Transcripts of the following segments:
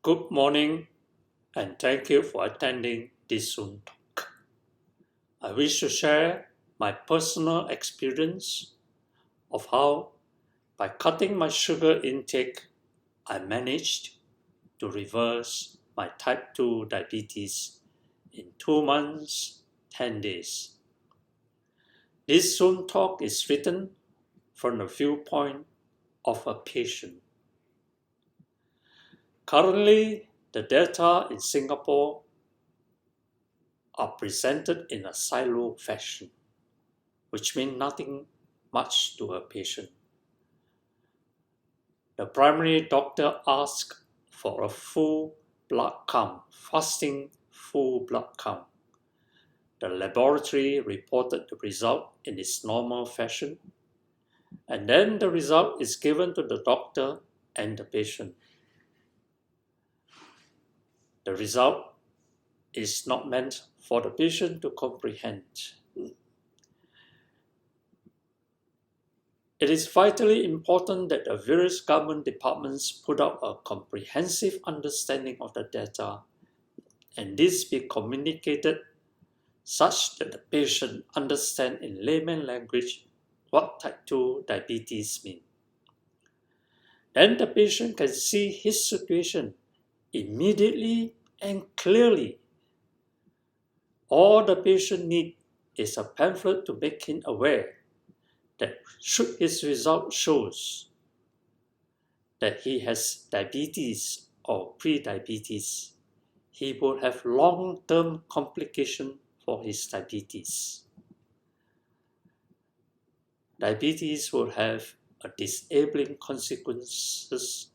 Good morning and thank you for attending this Zoom talk. I wish to share my personal experience of how, by cutting my sugar intake, I managed to reverse my type 2 diabetes in 2 months, 10 days. This Zoom talk is written from the viewpoint of a patient. Currently, the data in Singapore are presented in a silo fashion, which means nothing much to a patient. The primary doctor asks for a full blood count, fasting full blood count. The laboratory reported the result in its normal fashion, and then the result is given to the doctor and the patient. The result is not meant for the patient to comprehend. It is vitally important that the various government departments put out a comprehensive understanding of the data, and this be communicated such that the patient understand in layman language what type 2 diabetes means. Then the patient can see his situation immediately and clearly. All the patient needs is a pamphlet to make him aware that should his result shows that he has diabetes or pre-diabetes, he will have long-term complication for his diabetes. Diabetes will have a disabling consequences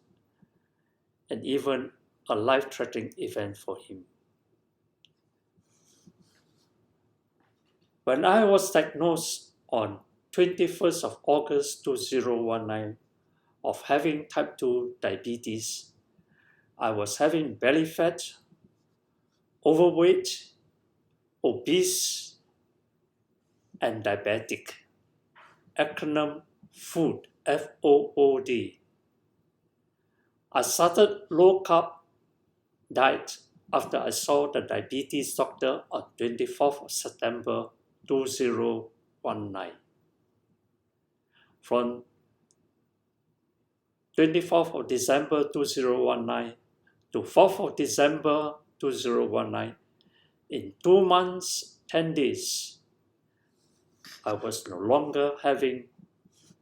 and even a life-threatening event for him. When I was diagnosed on 21st of August 2019 of having type 2 diabetes, I was having belly fat, overweight, obese, and diabetic. Acronym FOOD, F-O-O-D. I started low-carb diet after I saw the diabetes doctor on 24th of September 2019. From 24th of December 2019 to 4th of December 2019, in 2 months, 10 days, I was no longer having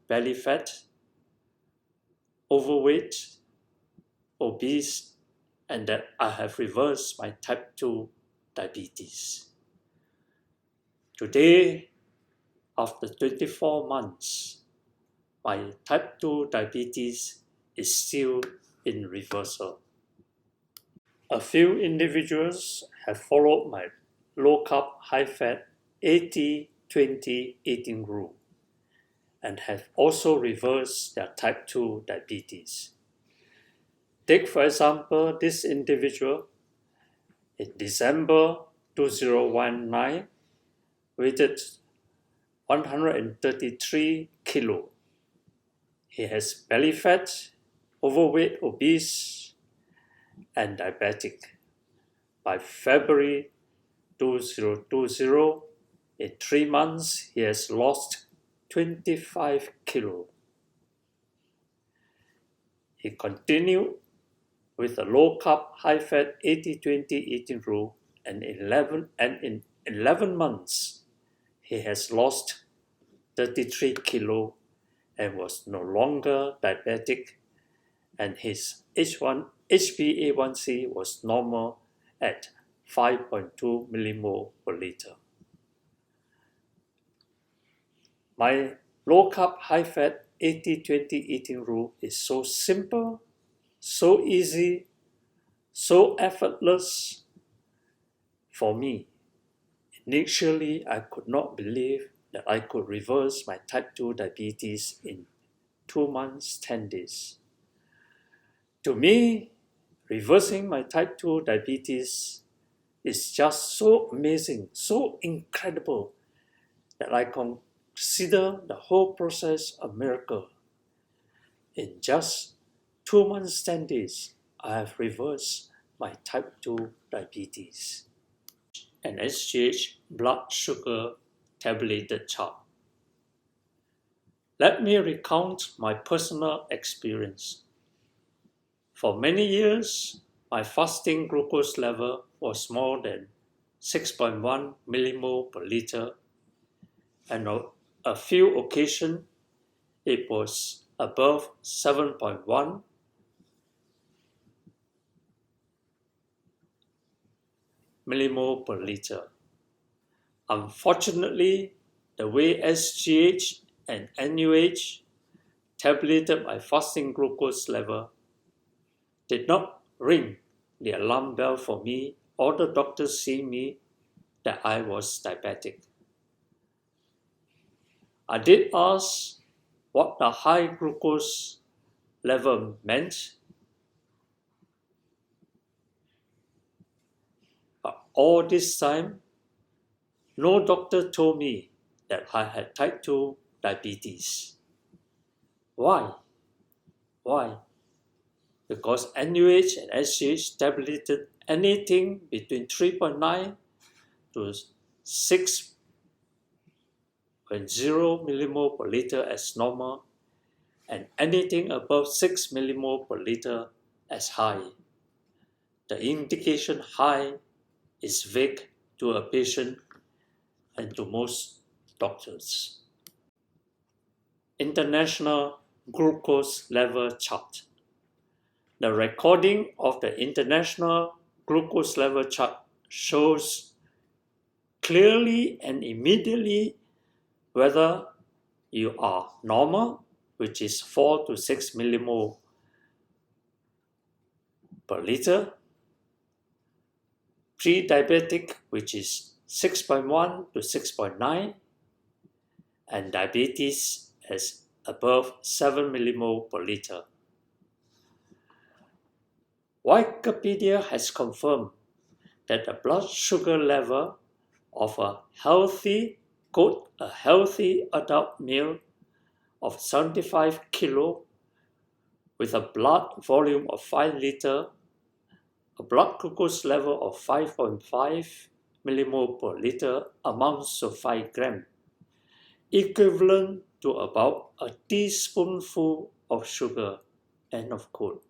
belly fat, overweight, obese, and that I have reversed my type 2 diabetes. Today, after 24 months, my type 2 diabetes is still in reversal. A few individuals have followed my low-carb, high-fat 80-20 eating rule and have also reversed their type 2 diabetes. Take, for example, this individual in December 2019 weighed 133 kilo. He has belly fat, overweight, obese, and diabetic. By February 2020, in 3 months, he has lost 25 kilo. He continued with a low-carb, high-fat 80-20 eating rule, and in 11 months, he has lost 33 kilo and was no longer diabetic, and his HbA1c was normal at 5.2 millimole per liter. My low-carb, high-fat 80-20 eating rule is so simple, so easy, so effortless for me. Initially, I could not believe that I could reverse my type 2 diabetes in 2 months, 10 days. To me, reversing my type 2 diabetes is just so amazing, so incredible, that I consider the whole process a miracle. In just 2 months, 10 days, I have reversed my type 2 diabetes. An SGH blood sugar tabulated chart. Let me recount my personal experience. For many years, my fasting glucose level was more than 6.1 millimole per liter, and on a few occasions it was above 7.1 millimole per liter. Unfortunately, the way SGH and NUH tabulated my fasting glucose level did not ring the alarm bell for me or the doctors seeing me that I was diabetic. I did ask what the high glucose level meant, but all this time, no doctor told me that I had type 2 diabetes. Why? Why? Because NUH and SGH tabulated anything between 3.9 to 6.0 millimole per liter as normal, and anything above 6 millimole per liter as high. The indication high is vague to a patient and to most doctors. International glucose level chart. The recording of the international glucose level chart shows clearly and immediately whether you are normal, which is 4 to 6 millimole per liter, pre-diabetic, which is 6.1 to 6.9, and diabetes as above 7 millimole per liter. Wikipedia has confirmed that the blood sugar level of a healthy adult male of 75 kilo with a blood volume of 5 liter, a blood glucose level of 5.5 millimole per liter amounts to 5 grams, equivalent to about a teaspoonful of sugar. End of quote.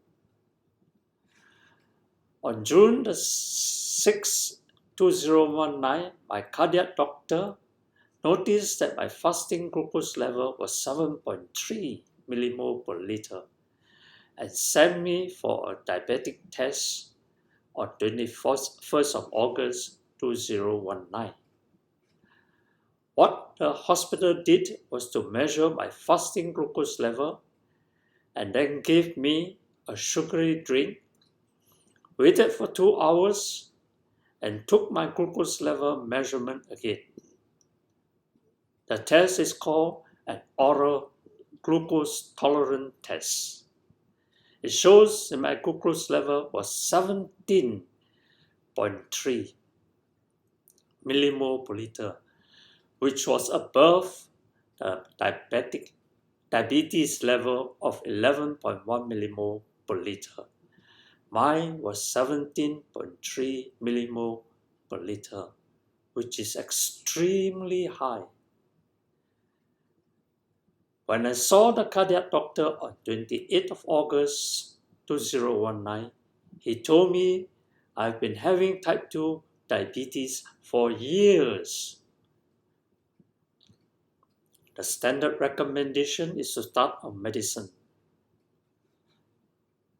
On June the 6th, 2019, my cardiac doctor noticed that my fasting glucose level was 7.3 millimole per liter and sent me for a diabetic test on 21st of August 2019. What the hospital did was to measure my fasting glucose level and then gave me a sugary drink, waited for 2 hours, and took my glucose level measurement again. The test is called an oral glucose tolerance test. It shows that my glucose level was 17.3 millimole per liter, which was above the diabetes level of 11.1 millimole per liter. Mine was 17.3 millimole per liter, which is extremely high. When I saw the cardiac doctor on 28th of August 2019, he told me I've been having type 2 diabetes for years. The standard recommendation is to start on medicine.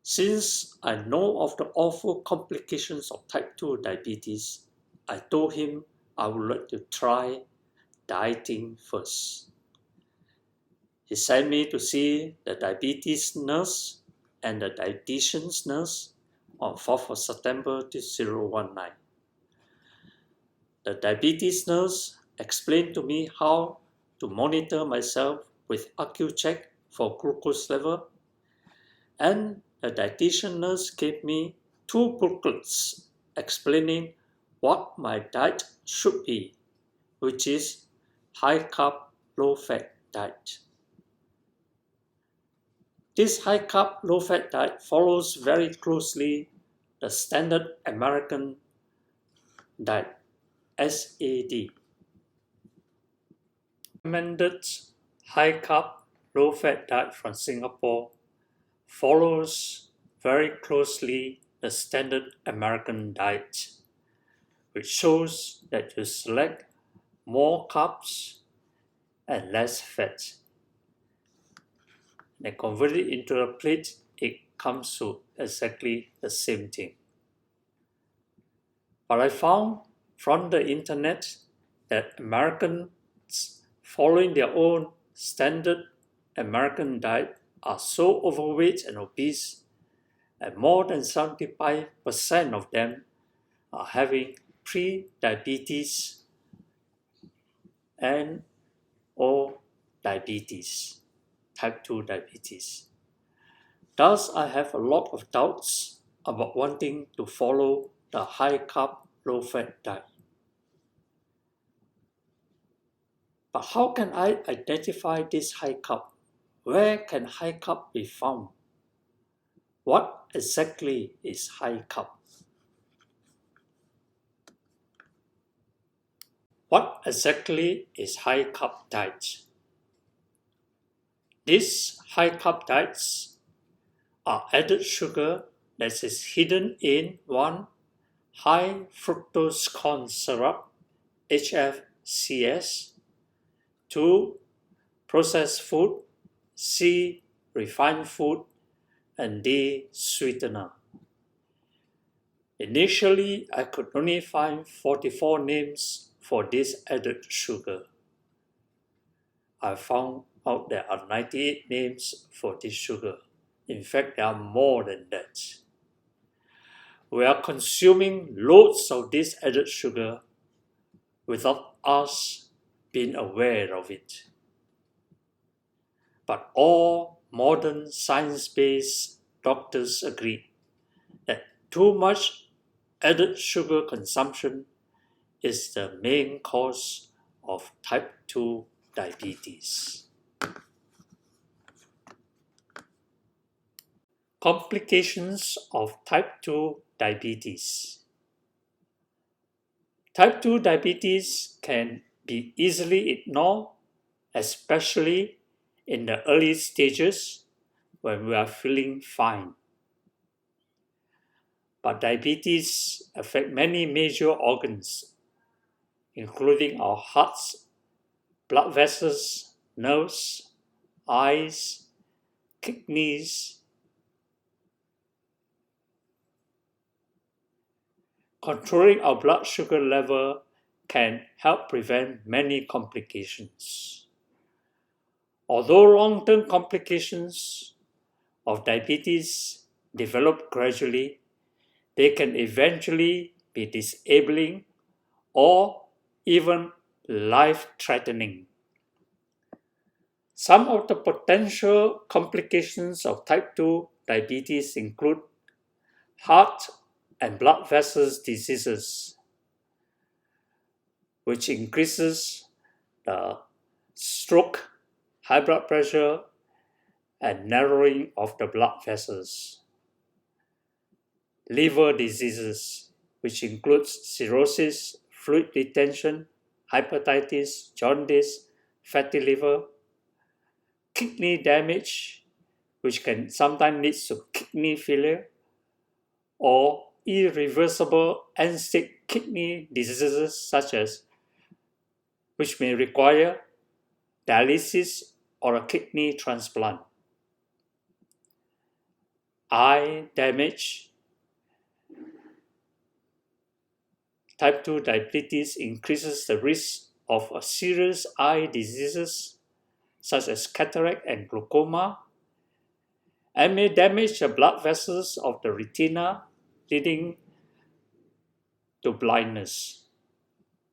Since I know of the awful complications of type 2 diabetes, I told him I would like to try dieting first. He sent me to see the diabetes nurse and the dietitian's nurse on 4th of September 2019. The diabetes nurse explained to me how to monitor myself with AccuCheck for glucose level, and the dietitian nurse gave me 2 booklets explaining what my diet should be, which is high carb, low fat diet. This high-carb, low-fat diet follows very closely the standard American diet, SAD. Recommended high-carb, low-fat diet from Singapore follows very closely the standard American diet, which shows that you select more carbs and less fat. And convert it into a plate, it comes to exactly the same thing. But I found from the internet that Americans following their own standard American diet are so overweight and obese, and more than 75% of them are having pre-diabetes and or diabetes, type 2 diabetes. Thus, I have a lot of doubts about wanting to follow the high-carb, low-fat diet. But how can I identify this high-carb? Where can high-carb be found? What exactly is high-carb? What exactly is high-carb diet? These high-carb diets are added sugar that is hidden in 1. High fructose corn syrup, HFCS, 2. Processed food, C. Refined food, and D. Sweetener. Initially, I could only find 44 names for this added sugar. I found out there are 98 names for this sugar. In fact, there are more than that. We are consuming loads of this added sugar without us being aware of it. But all modern science-based doctors agree that too much added sugar consumption is the main cause of type 2 diabetes. Complications of type 2 diabetes. Type 2 diabetes can be easily ignored, especially in the early stages when we are feeling fine. But diabetes affects many major organs, including our hearts, blood vessels, nerves, eyes, kidneys. Controlling our blood sugar level can help prevent many complications. Although long-term complications of diabetes develop gradually, they can eventually be disabling or even life-threatening. Some of the potential complications of type 2 diabetes include heart and blood vessels diseases, which increases the stroke, high blood pressure, and narrowing of the blood vessels. Liver diseases, which includes cirrhosis, fluid retention, hepatitis, jaundice, fatty liver. Kidney damage, which can sometimes lead to kidney failure, or irreversible end-stage kidney diseases such as which may require dialysis or a kidney transplant. Eye damage. Type 2 diabetes increases the risk of serious eye diseases such as cataract and glaucoma, and may damage the blood vessels of the retina, leading to blindness.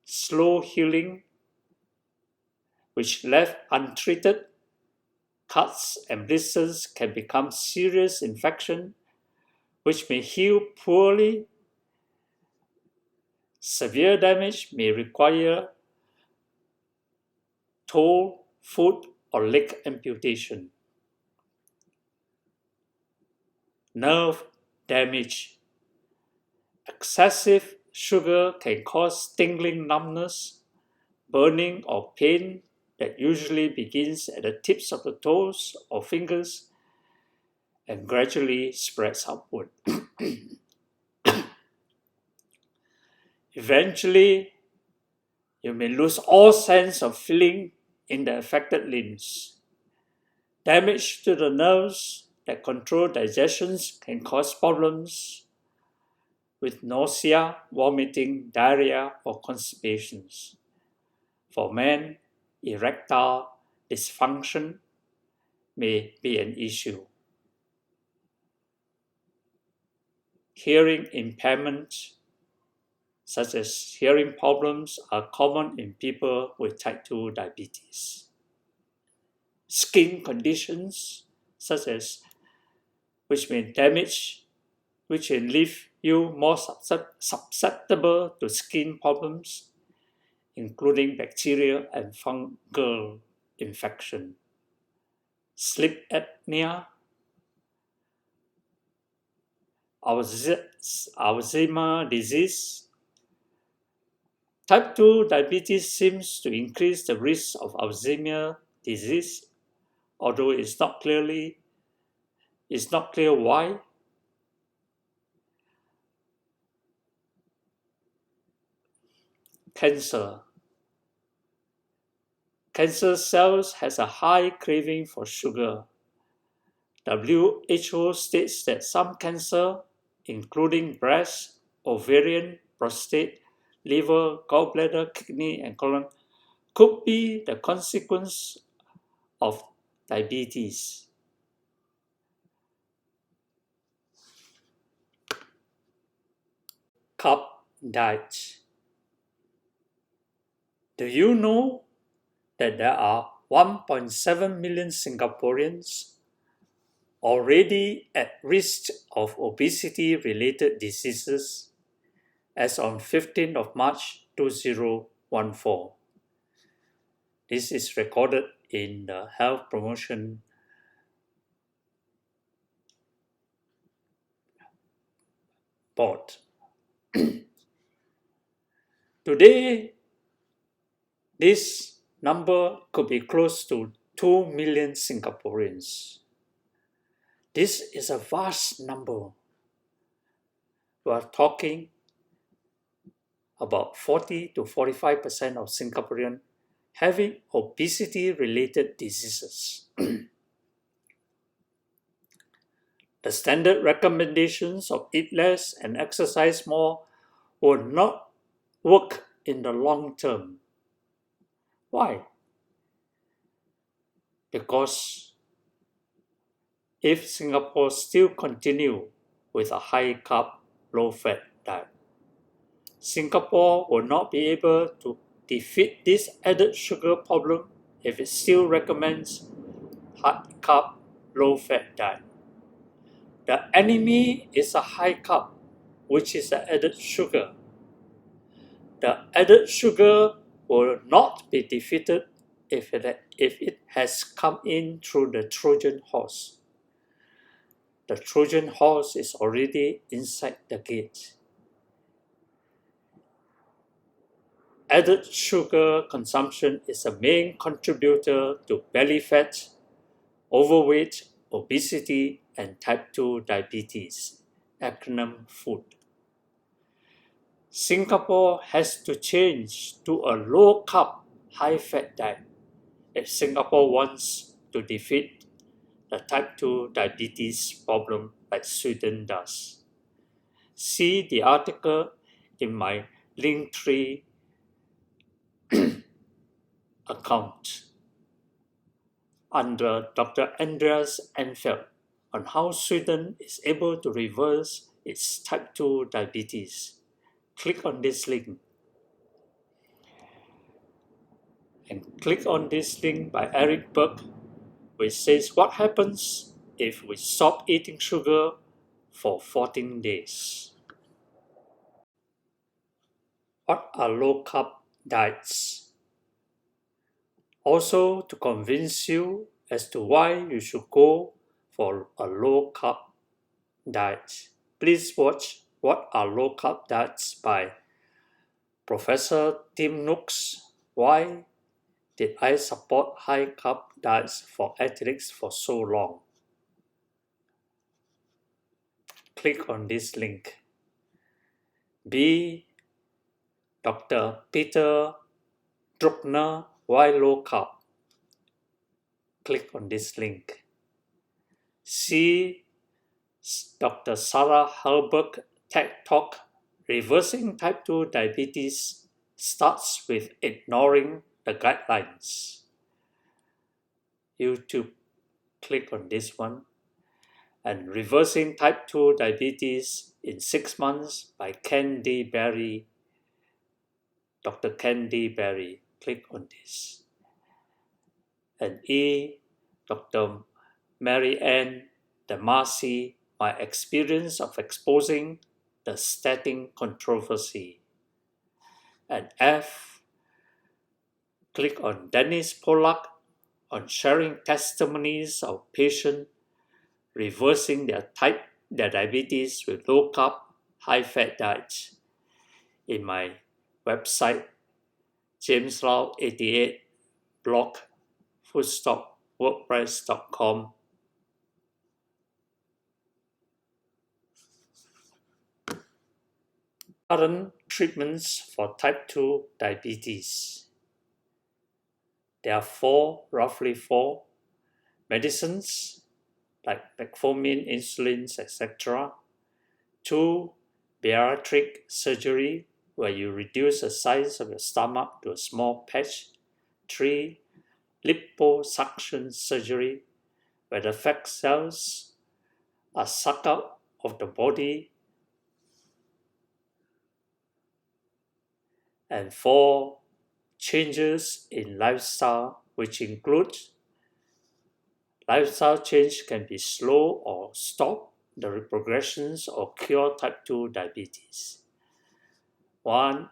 Slow healing, which left untreated, cuts and blisters can become serious infection, which may heal poorly. Severe damage may require toe, foot, or leg amputation. nerve damage. Excessive sugar can cause tingling numbness, burning or pain that usually begins at the tips of the toes or fingers and gradually spreads upward. Eventually, you may lose all sense of feeling in the affected limbs. Damage to the nerves that control digestion can cause problems with nausea, vomiting, diarrhea, or constipations. For men, erectile dysfunction may be an issue. Hearing impairment, such as hearing problems, are common in people with type 2 diabetes. Skin conditions, such as which may leave you more susceptible to skin problems, including bacterial and fungal infection. Sleep apnea, Alzheimer's disease. Type 2 diabetes seems to increase the risk of Alzheimer's disease, although it's not clear why. Cancer. Cancer cells has a high craving for sugar. WHO states that some cancer, including breast, ovarian, prostate, liver, gallbladder, kidney, and colon, could be the consequence of diabetes. Carb diet. Do you know that there are 1.7 million Singaporeans already at risk of obesity-related diseases as on 15th of March 2014? This is recorded in the Health Promotion Board. Today, this number could be close to 2 million Singaporeans. This is a vast number. We are talking about 40 to 45% of Singaporeans having obesity-related diseases. The standard recommendations of eat less and exercise more will not work in the long term. Why? Because if Singapore still continue with a high-carb, low-fat diet, Singapore will not be able to defeat this added sugar problem if it still recommends high-carb, low-fat diet. The enemy is a high-carb, which is the added sugar. The added sugar will not be defeated if it has come in through the Trojan horse. The Trojan horse is already inside the gate. Added sugar consumption is a main contributor to belly fat, overweight, obesity, and type 2 diabetes, acronym FOOD. Singapore has to change to a low-carb, high-fat diet if Singapore wants to defeat the type 2 diabetes problem like Sweden does. See the article in my Linktree account under Dr. Andreas Enfeldt on how Sweden is able to reverse its type 2 diabetes. Click on this link. And click on this link by Eric Berg, which says what happens if we stop eating sugar for 14 days. What are low-carb diets? Also, to convince you as to why you should go for a low-carb diet. Please watch What Are Low Carb Diets by Professor Tim Noakes. Why did I support high carb diets for athletes for so long? Click on this link. B. Dr. Peter Druckner, Why Low Carb? Click on this link. C. Dr. Sarah Halberg TED Talk, Reversing Type 2 Diabetes Starts with Ignoring the Guidelines. YouTube, click on this one. And Reversing Type 2 Diabetes in 6 Months by Ken D. Berry, Dr. Ken D. Berry. Click on this. And E. Dr. Mary Ann Damasi, My Experience of Exposing the Statin Controversy. And F. Click on Dennis Pollack on sharing testimonies of patients reversing their diabetes with low-carb, high-fat diets in my website, jameslau88 blog, wordpress.com. Current treatments for type 2 diabetes. There are roughly four medicines like metformin, insulins, etc. 2. Bariatric surgery, where you reduce the size of your stomach to a small patch. 3. Liposuction surgery, where the fat cells are sucked out of the body. And 4. Changes in lifestyle, which include lifestyle change can be slow or stop the reprogressions or cure type 2 diabetes. 1.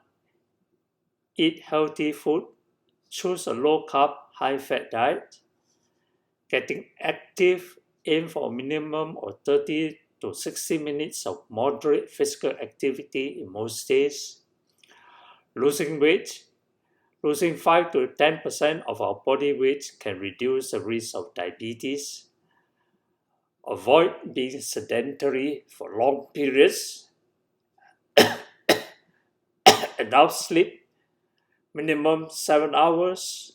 Eat healthy food. Choose a low-carb, high-fat diet. Getting active, aim for a minimum of 30 to 60 minutes of moderate physical activity in most days. Losing weight. Losing 5 to 10% of our body weight can reduce the risk of diabetes. Avoid being sedentary for long periods. Enough sleep, minimum 7 hours.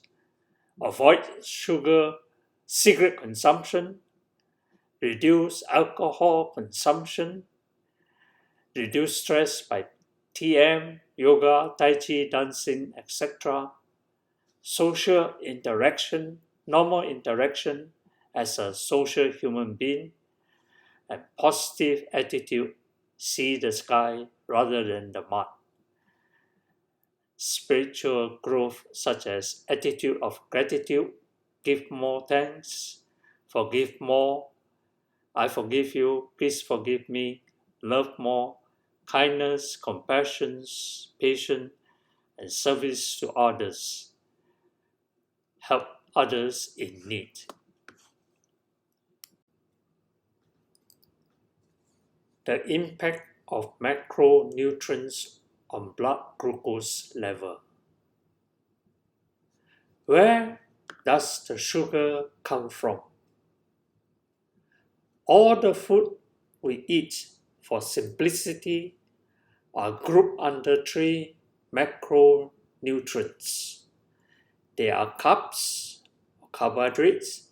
Avoid cigarette consumption. Reduce alcohol consumption. Reduce stress by TM, yoga, Tai Chi, dancing, etc. Social interaction, normal interaction as a social human being, and positive attitude, see the sky rather than the mud. Spiritual growth such as attitude of gratitude, give more thanks, forgive more, I forgive you, please forgive me, love more, kindness, compassion, patience, and service to others. Help others in need. The impact of macronutrients on blood glucose level. Where does the sugar come from? All the food we eat, for simplicity, are grouped under 3 macronutrients. They are carbs, carbohydrates,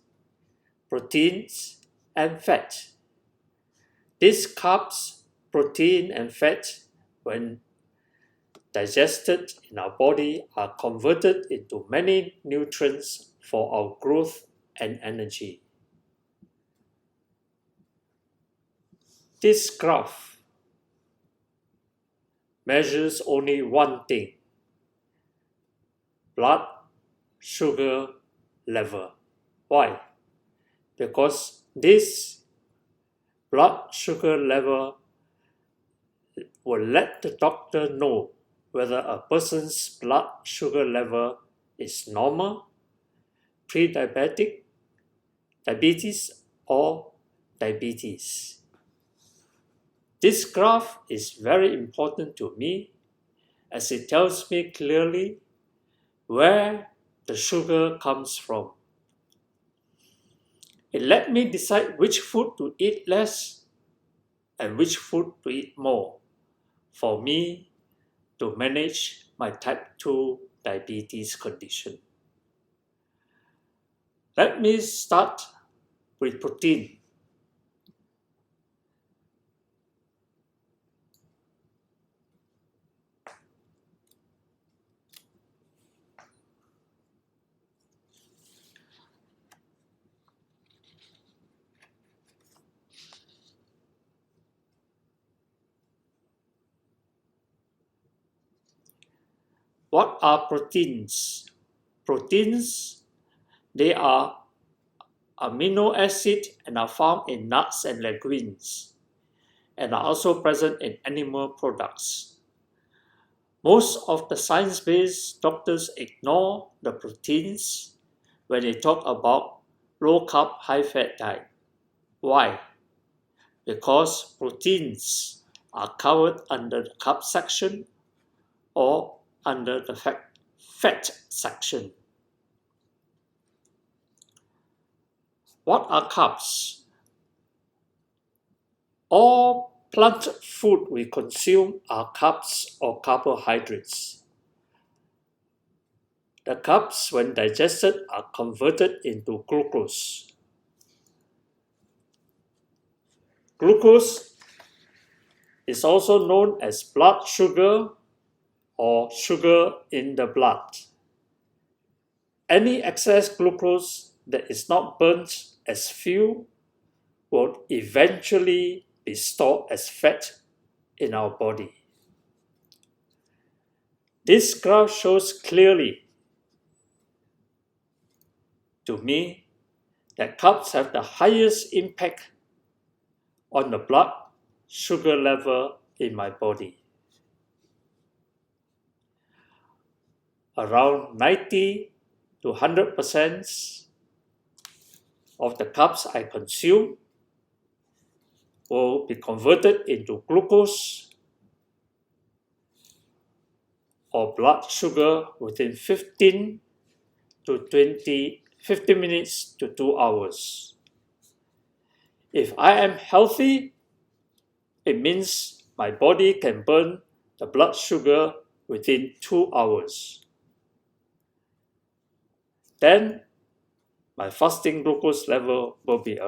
proteins, and fat. These carbs, protein, and fat, when digested in our body, are converted into many nutrients for our growth and energy. This graph measures only one thing: blood sugar level. Why? Because this blood sugar level will let the doctor know whether a person's blood sugar level is normal, pre-diabetic, diabetes, or diabetes. This graph is very important to me as it tells me clearly where the sugar comes from. It let me decide which food to eat less and which food to eat more for me to manage my type 2 diabetes condition. Let me start with protein. What are proteins? Proteins, they are amino acids and are found in nuts and legumes and are also present in animal products. Most of the science-based doctors ignore the proteins when they talk about low-carb, high-fat diet. Why? Because proteins are covered under the carb section or under the fat section. What are carbs? All plant food we consume are carbs or carbohydrates. The carbs, when digested, are converted into glucose. Glucose is also known as blood sugar or sugar in the blood. Any excess glucose that is not burnt as fuel will eventually be stored as fat in our body. This graph shows clearly to me that carbs have the highest impact on the blood sugar level in my body. Around 90 to 100% of the carbs I consume will be converted into glucose or blood sugar within 15 minutes to 2 hours. If I am healthy, it means my body can burn the blood sugar within 2 hours. Then my fasting glucose level will be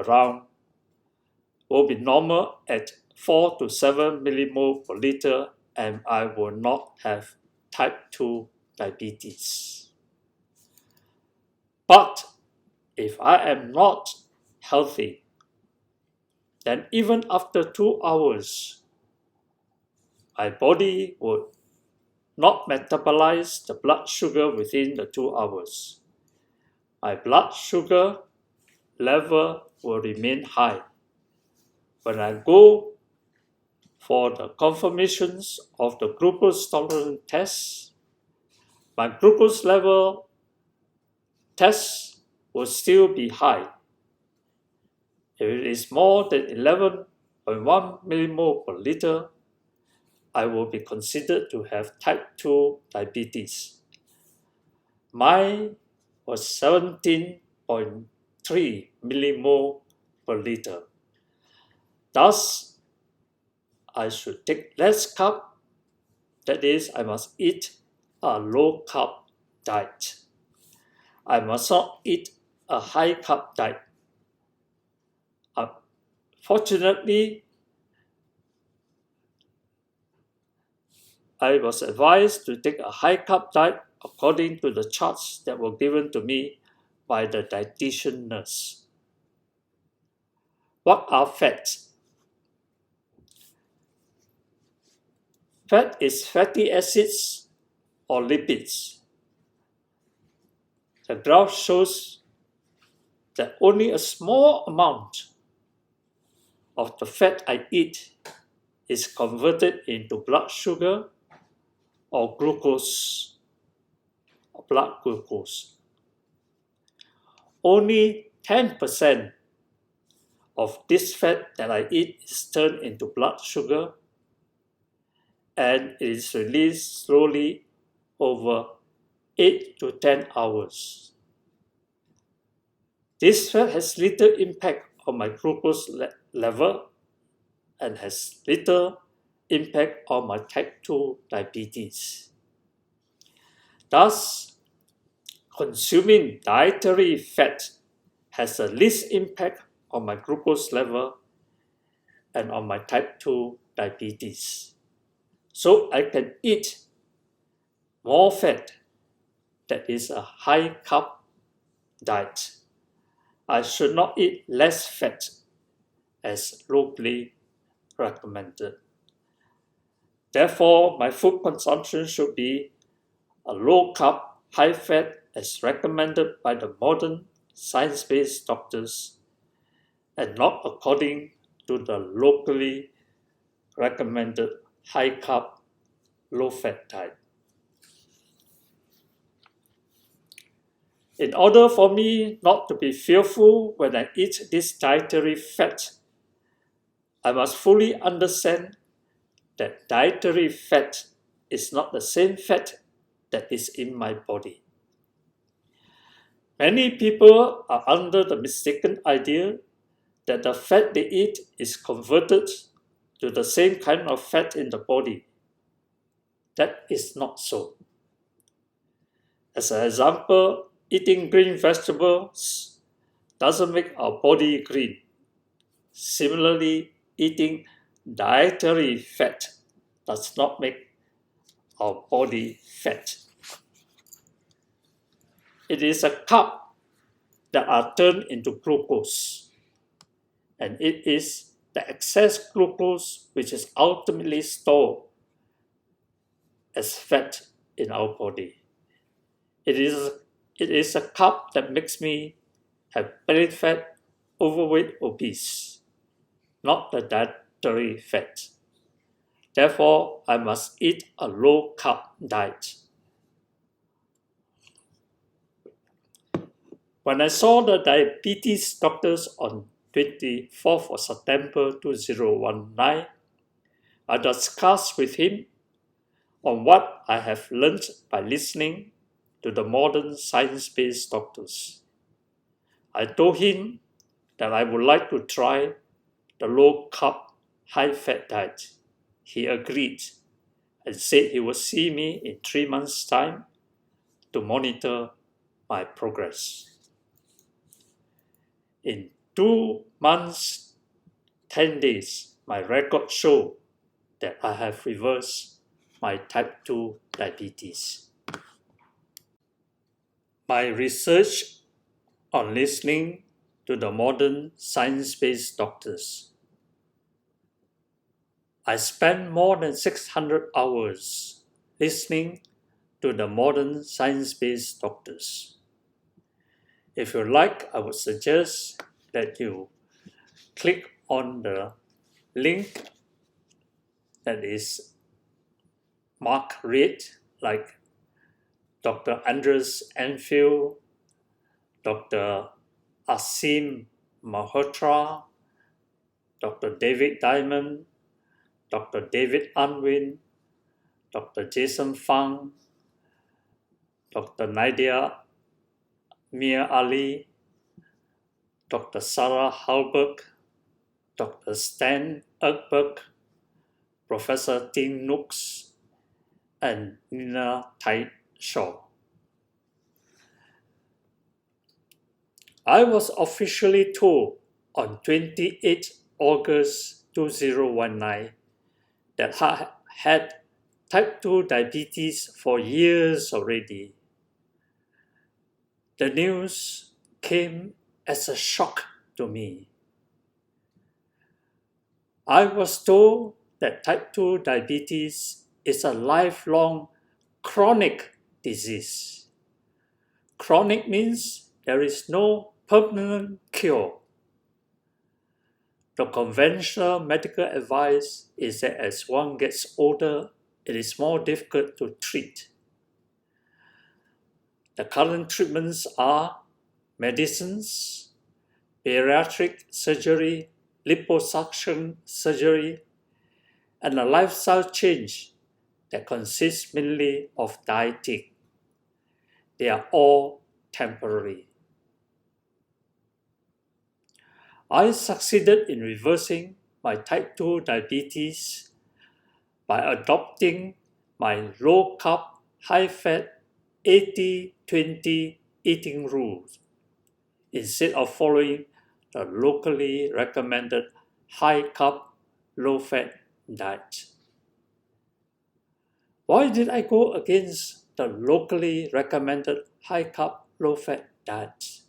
normal at 4 to 7 millimole per liter, and I will not have type 2 diabetes. But if I am not healthy, then even after 2 hours, my body would not metabolize the blood sugar within the 2 hours. My blood sugar level will remain high. When I go for the confirmations of the glucose tolerance test, my glucose level test will still be high. If it is more than 11.1 millimole per liter, I will be considered to have type 2 diabetes. Mine was 17.3 millimole per liter. Thus, I should take less carb. That is, I must eat a low carb diet. I must not eat a high carb diet. Fortunately, I was advised to take a high carb diet according to the charts that were given to me by the dietitian nurse. What are fats? Fat is fatty acids or lipids. The graph shows that only a small amount of the fat I eat is converted into blood sugar or glucose, or blood glucose. Only 10% of this fat that I eat is turned into blood sugar, and it is released slowly over 8 to 10 hours. This fat has little impact on my glucose level and has little impact on my type 2 diabetes. Thus, consuming dietary fat has the least impact on my glucose level and on my type 2 diabetes. So I can eat more fat. That is a high carb diet. I should not eat less fat as locally recommended. Therefore, my food consumption should be a low carb, high fat as recommended by the modern science-based doctors and not according to the locally recommended high carb, low fat diet. In order for me not to be fearful when I eat this dietary fat, I must fully understand that dietary fat is not the same fat that is in my body. Many people are under the mistaken idea that the fat they eat is converted to the same kind of fat in the body. That is not so. As an example, eating green vegetables doesn't make our body green. Similarly, eating dietary fat does not make our body fat. It is a carb that are turned into glucose, and it is the excess glucose which is ultimately stored as fat in our body. It is a carb that makes me have belly fat, overweight, obese, not the dietary fat. Therefore, I must eat a low carb diet. When I saw the diabetes doctors on 24th of September 2019, I discussed with him on what I have learned by listening to the modern science-based doctors. I told him that I would like to try the low-carb, high-fat diet. He agreed and said he would see me in 3 months' time to monitor my progress. In 2 months, 10 days, my record showed that I have reversed my type 2 diabetes. My research on listening to the modern science-based doctors. I spent more than 600 hours listening to the modern science-based doctors. If you like, I would suggest that you click on the link that is marked red, like Dr. Andres Enfield, Dr. Asim Malhotra, Dr. David Diamond, Dr. David Unwin, Dr. Jason Fang, Dr. Nadia Mia Ali, Dr. Sarah Halberg, Dr. Stan Erkberg, Professor Tim Nooks, and Nina Tai Shaw. I was officially told on 28 August 2019 that I had type 2 diabetes for years already. The news came as a shock to me. I was told that type 2 diabetes is a lifelong chronic disease. Chronic means there is no permanent cure. The conventional medical advice is that as one gets older, it is more difficult to treat. The current treatments are medicines, bariatric surgery, liposuction surgery, and a lifestyle change that consists mainly of dieting. They are all temporary. I succeeded in reversing my type 2 diabetes by adopting my low-carb, high-fat 80-20 eating rule instead of following the locally recommended high-carb, low-fat diet. Why did I go against the locally recommended high-carb, low-fat diet?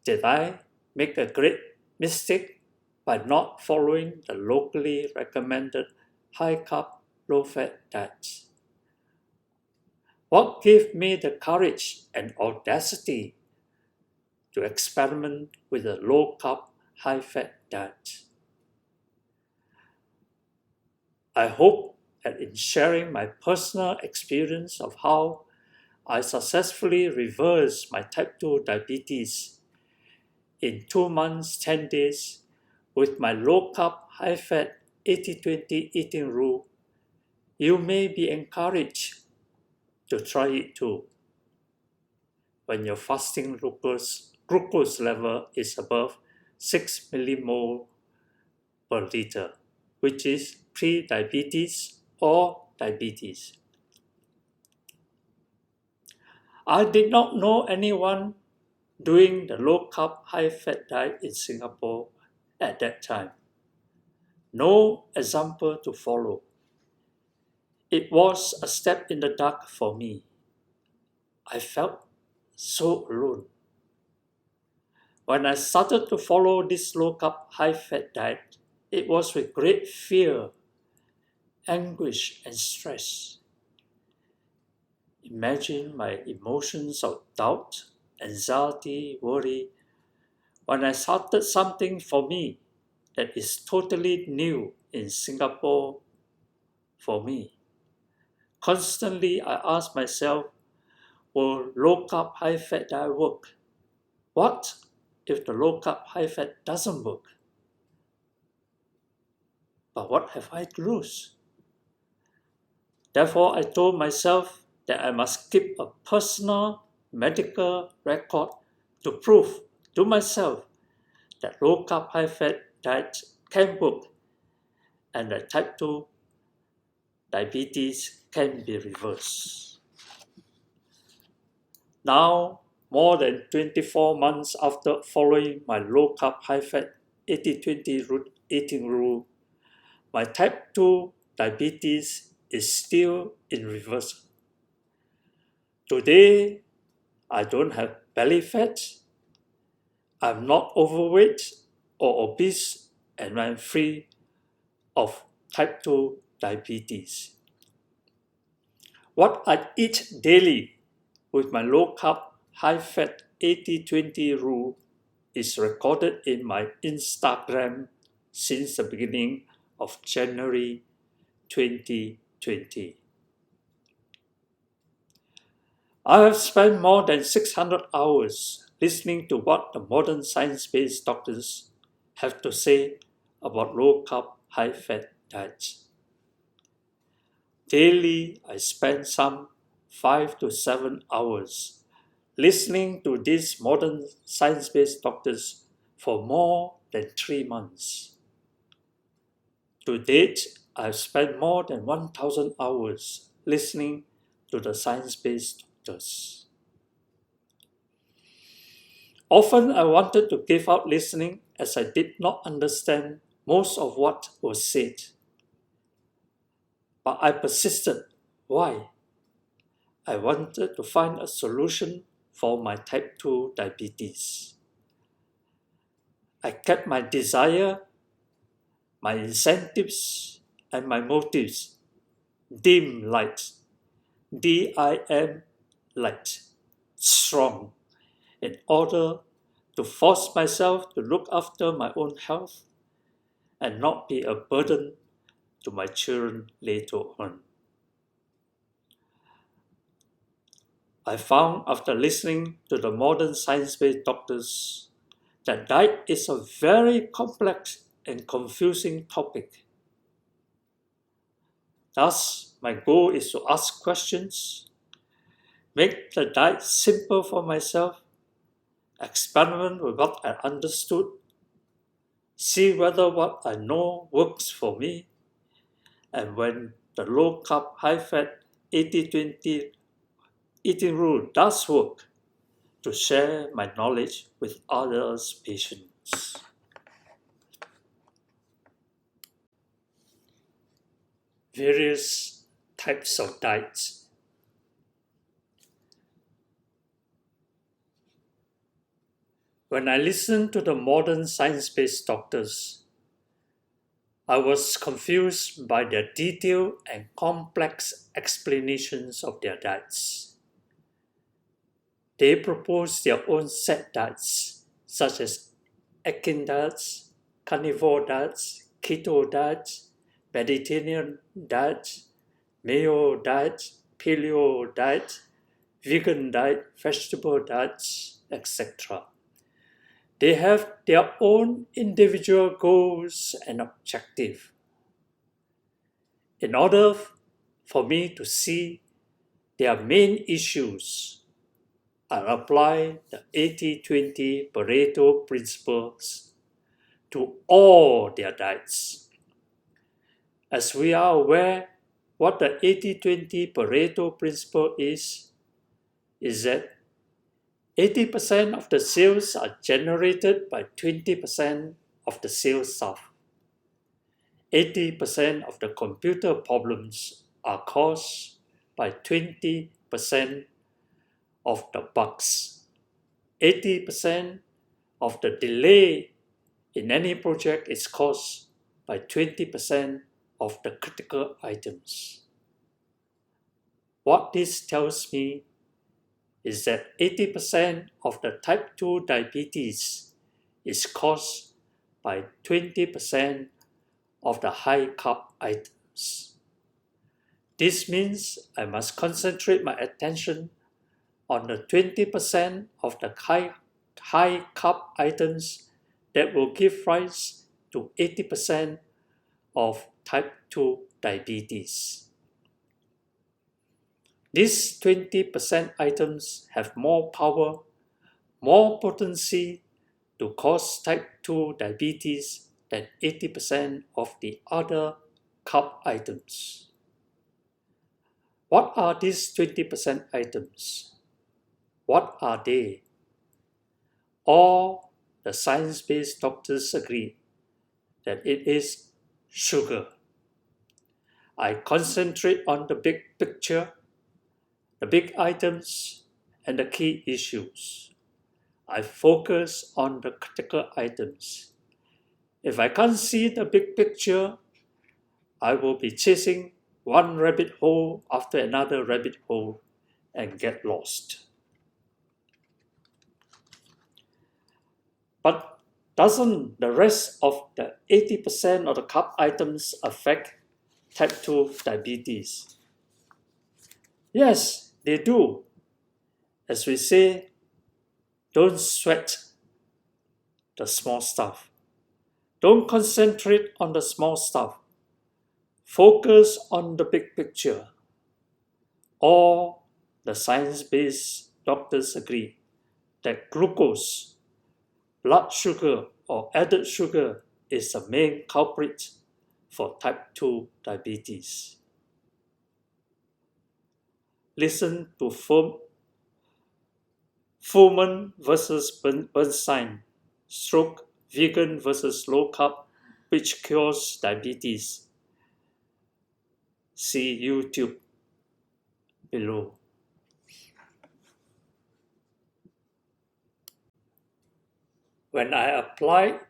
Did I make a great mistake by not following the locally recommended high-carb, low-fat diet? What gave me the courage and audacity to experiment with a low-carb, high-fat diet? I hope that in sharing my personal experience of how I successfully reversed my type 2 diabetes in 2 months, 10 days with my low-carb, high-fat 80-20 eating rule, you may be encouraged to try it too when your fasting glucose level is above 6 millimole per liter, which is pre-diabetes or diabetes. I did not know anyone doing the low-carb, high-fat diet in Singapore at that time. No example to follow. It was a step in the dark for me. I felt so alone. When I started to follow this low-carb, high-fat diet, it was with great fear, anguish, and stress. Imagine my emotions of doubt, anxiety, worry, when I started something for me that is totally new in Singapore for me. Constantly, I ask myself, will low-carb, high-fat diet work? What if the low-carb, high-fat doesn't work? But what have I to lose? Therefore, I told myself that I must keep a personal medical record to prove to myself that low-carb, high-fat diet can work and that type 2 diabetes can be reversed. Now, more than 24 months after following my low-carb, high-fat 80-20 eating rule, my type 2 diabetes is still in reverse. Today, I don't have belly fat, I'm not overweight or obese, and I'm free of type 2 diabetes. What I eat daily with my low-carb, high-fat 80-20 rule is recorded in my Instagram since the beginning of January 2020. I have spent more than 600 hours listening to what the modern science-based doctors have to say about low-carb, high-fat diets. Daily, I spend some 5 to 7 hours listening to these modern science-based doctors for more than 3 months. To date, I've spent more than 1,000 hours listening to the science-based doctors. Often I wanted to give up listening as I did not understand most of what was said. But I persisted. Why? I wanted to find a solution for my type 2 diabetes. I kept my desire, my incentives, and my motives dim light, D-I-M light, strong, in order to force myself to look after my own health and not be a burden to my children later on. I found after listening to the modern science-based doctors that diet is a very complex and confusing topic. Thus, my goal is to ask questions, make the diet simple for myself, experiment with what I understood, see whether what I know works for me, and when the low-carb, high-fat 80-20 eating rule does work, to share my knowledge with others' patients. Various types of diets. When I listened to the modern science-based doctors, I was confused by their detailed and complex explanations of their diets. They propose their own set diets, such as Atkins diets, carnivore diets, keto diets, Mediterranean diets, Mayo diets, paleo diets, vegan diet, vegetable diets, etc. They have their own individual goals and objectives. In order for me to see their main issues, I apply the 80-20 Pareto principles to all their diets. As we are aware, what the 80-20 Pareto principle is that 80% of the sales are generated by 20% of the sales staff. 80% of the computer problems are caused by 20% of the bugs. 80% of the delay in any project is caused by 20% of the critical items. What this tells me is that 80% of the type 2 diabetes is caused by 20% of the high-carb items. This means I must concentrate my attention on the 20% of the high-carb items that will give rise to 80% of type 2 diabetes. These 20% items have more power, more potency to cause type 2 diabetes than 80% of the other carb items. What are these 20% items? What are they? All the science-based doctors agree that it is sugar. I concentrate on the big picture, the big items, and the key issues. I focus on the critical items. If I can't see the big picture, I will be chasing one rabbit hole after another rabbit hole and get lost. But doesn't the rest of the 80% of the carb items affect type 2 diabetes? Yes, they do. As we say, don't sweat the small stuff. Don't concentrate on the small stuff. Focus on the big picture. All the science-based doctors agree that glucose, blood sugar, or added sugar is the main culprit for type 2 diabetes. Listen to Fuhrman versus Bernstein, stroke vegan versus low carb, which cures diabetes. See YouTube below. When I applied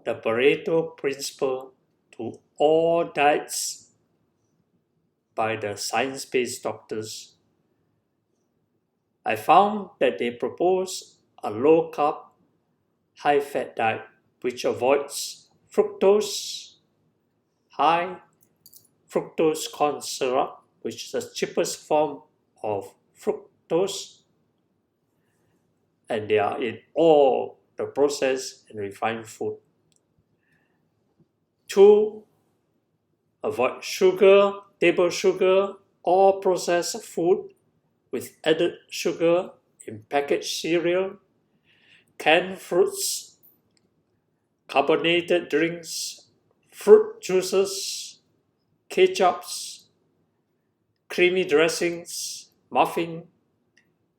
the Pareto principle to all diets by the science-based doctors, I found that they propose a low-carb, high-fat diet which avoids fructose, high fructose corn syrup, which is the cheapest form of fructose, and they are in all the processed and refined food. 2. Avoid sugar, table sugar, or processed food with added sugar in packaged cereal, canned fruits, carbonated drinks, fruit juices, ketchups, creamy dressings, muffin,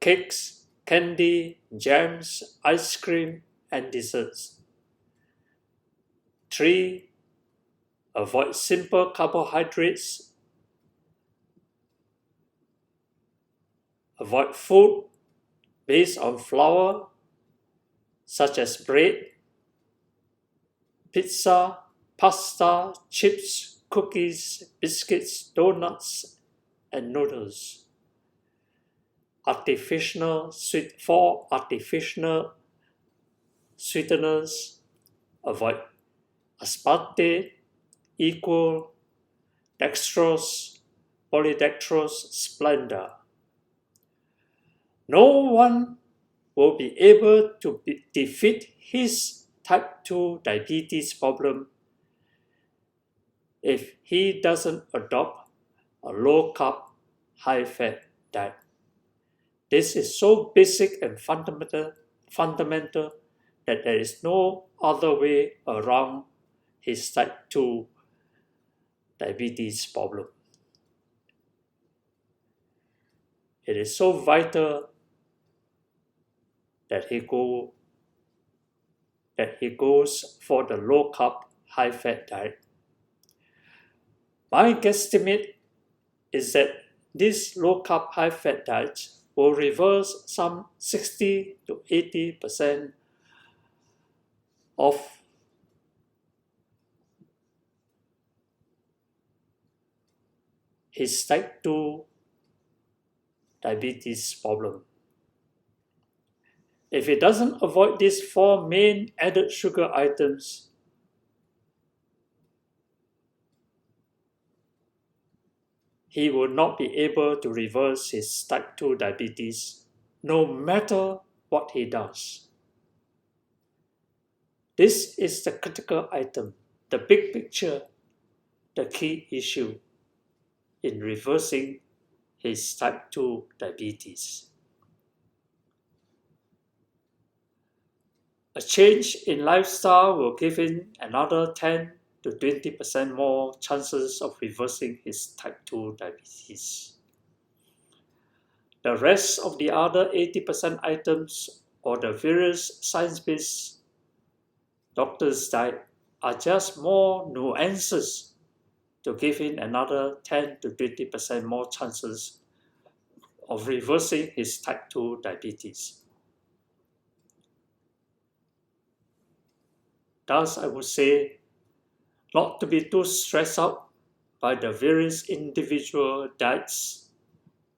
cakes, candy, jams, ice cream, and desserts. 3. Avoid simple carbohydrates. Avoid food based on flour, such as bread, pizza, pasta, chips, cookies, biscuits, donuts, and noodles. Artificial sweeteners, avoid aspartame, equal, dextrose, polydextrose, splendor. No one will be able to defeat his type 2 diabetes problem if he doesn't adopt a low-carb, high-fat diet. This is so basic and fundamental that there is no other way around his type 2 diabetes problem. It is so vital that he goes for the low-carb, high-fat diet. My guesstimate is that this low-carb, high-fat diet will reverse some 60 to 80% of his type 2 diabetes problem. If he doesn't avoid these 4 main added sugar items, he will not be able to reverse his type 2 diabetes, no matter what he does. This is the critical item, the big picture, the key issue in reversing his type 2 diabetes. A change in lifestyle will give him another 10 to 20% more chances of reversing his type 2 diabetes. The rest of the other 80% items or the various science-based doctor's diet are just more nuances to give him another 10 to 20% more chances of reversing his type 2 diabetes. Thus, I would say not to be too stressed out by the various individual diets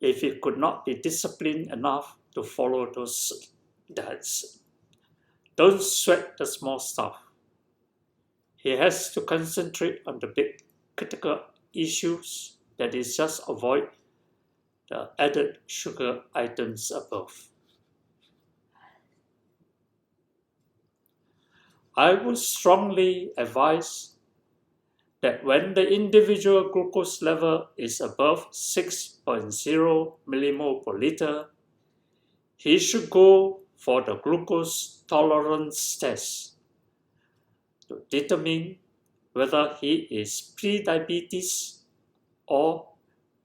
if he could not be disciplined enough to follow those diets. Don't sweat the small stuff. He has to concentrate on the big critical issues, that is, just avoid the added sugar items above. I would strongly advise that when the individual glucose level is above 6.0 millimole per liter, he should go for the glucose tolerance test to determine whether he is pre-diabetes or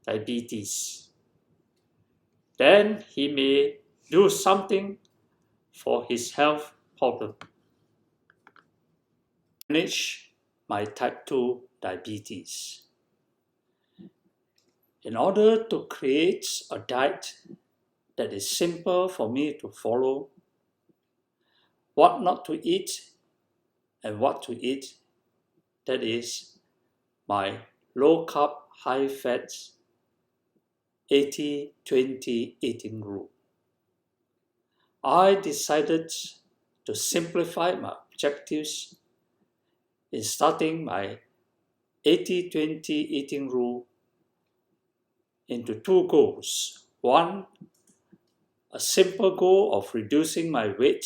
diabetes. Then he may do something for his health problem. Manage my type 2 diabetes. In order to create a diet that is simple for me to follow, what not to eat and what to eat, that is my low-carb, high-fat 80-20 eating rule. I decided to simplify my objectives in starting my 80-20 eating rule into 2 goals. 1, a simple goal of reducing my weight,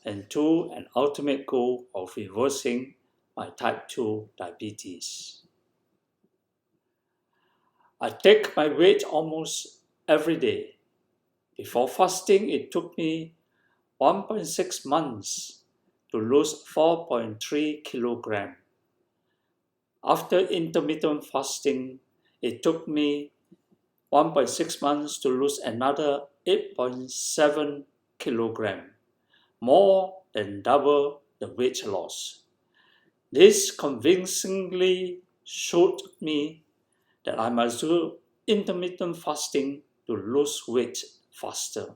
and 2, an ultimate goal of reversing my type 2 diabetes. I take my weight almost every day. Before fasting, it took me 1.6 months to lose 4.3 kilograms. After intermittent fasting, it took me 1.6 months to lose another 8.7 kilograms, more than double the weight loss. This convincingly showed me that I must do intermittent fasting to lose weight faster.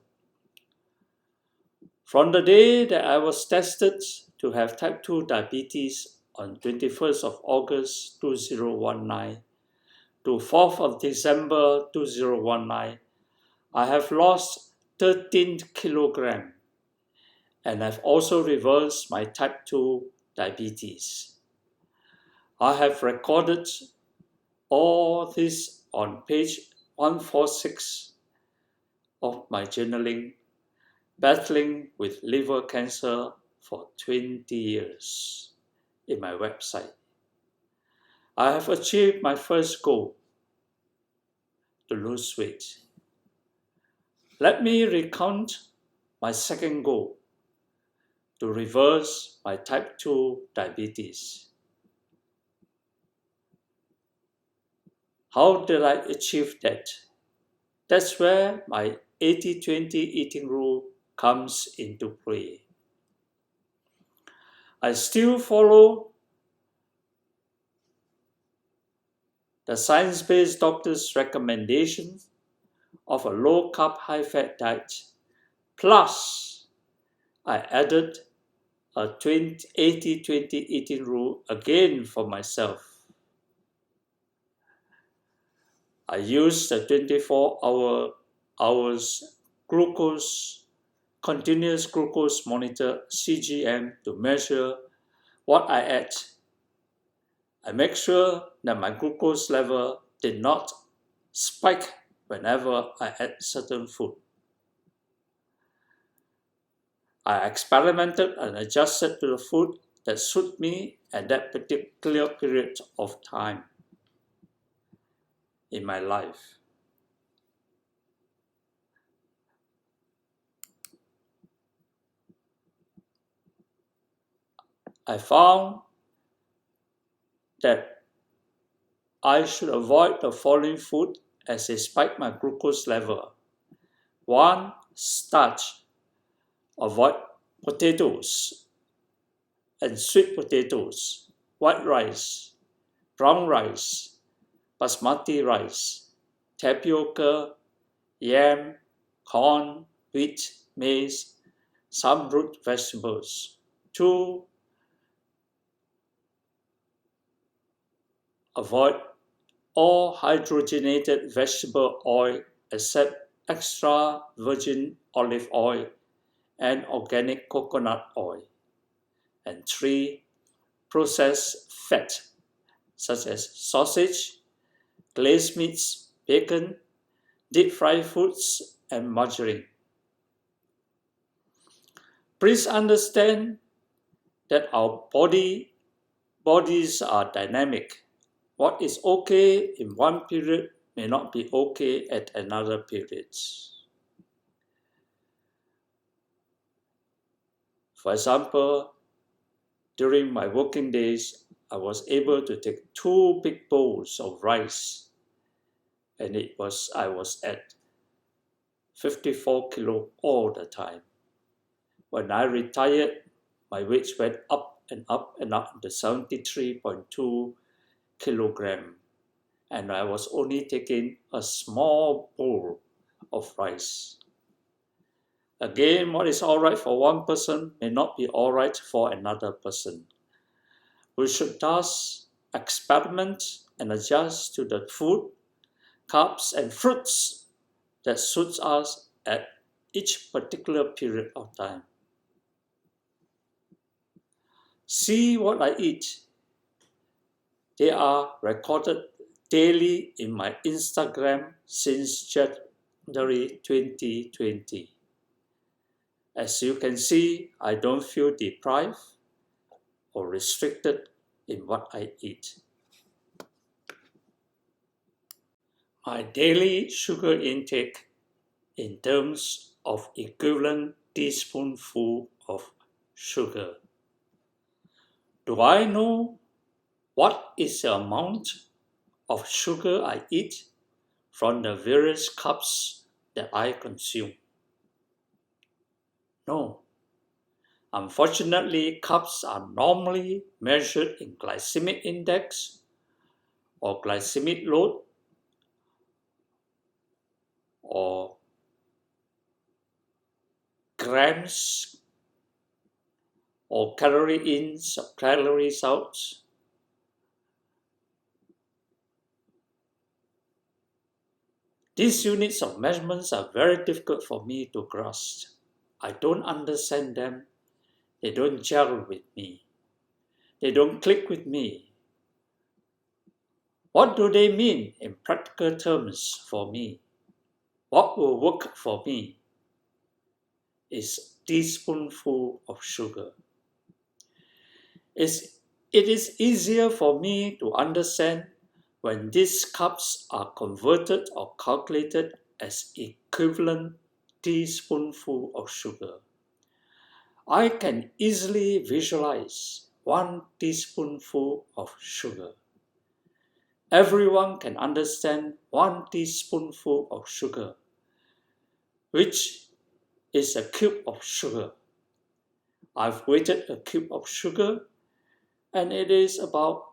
From the day that I was tested to have type 2 diabetes on 21st of August 2019 to 4th of December 2019, I have lost 13 kilograms and have also reversed my type 2 diabetes. I have recorded all this on page 146 of my journaling, battling with liver cancer for 20 years, in my website. I have achieved my first goal, to lose weight. Let me recount my second goal, to reverse my type 2 diabetes. How did I achieve that? That's where my 80-20 eating rule comes into play. I still follow the science-based doctor's recommendation of a low-carb, high-fat diet, plus I added a 80-20 eating rule again for myself. I use the 24 hours continuous glucose monitor CGM to measure what I ate. I make sure that my glucose level did not spike whenever I ate certain food. I experimented and adjusted to the food that suited me at that particular period of time in my life. I found that I should avoid the following food as they spike my glucose level. 1. Starch. Avoid potatoes and sweet potatoes, white rice, brown rice, basmati rice, tapioca, yam, corn, wheat, maize, some root vegetables. 2. Avoid all hydrogenated vegetable oil except extra virgin olive oil and organic coconut oil. And 3. Processed fat such as sausage, glazed meats, bacon, deep fried foods, and margarine. Please understand that our bodies are dynamic. What is okay in one period may not be okay at another period. For example, during my working days, I was able to take 2 big bowls of rice, and I was at 54 kilo all the time. When I retired, my weight went up and up and up to 73.2 kilogram, and I was only taking a small bowl of rice. Again, what is all right for one person may not be all right for another person. We should thus experiment and adjust to the food, carbs, and fruits that suits us at each particular period of time. See what I eat. They are recorded daily in my Instagram since January 2020. As you can see, I don't feel deprived or restricted in what I eat. My daily sugar intake in terms of equivalent teaspoonful of sugar. Do I know what is the amount of sugar I eat from the various cups that I consume? No. Unfortunately, cups are normally measured in glycemic index or glycemic load or grams or calorie in, calories out. These units of measurements are very difficult for me to grasp. I don't understand them. They don't gel with me. They don't click with me. What do they mean in practical terms for me? What will work for me is teaspoonful of sugar. It is easier for me to understand when these cups are converted or calculated as equivalent teaspoonful of sugar. I can easily visualize 1 teaspoonful of sugar. Everyone can understand 1 teaspoonful of sugar, which is a cube of sugar. I've weighted a cube of sugar and it is about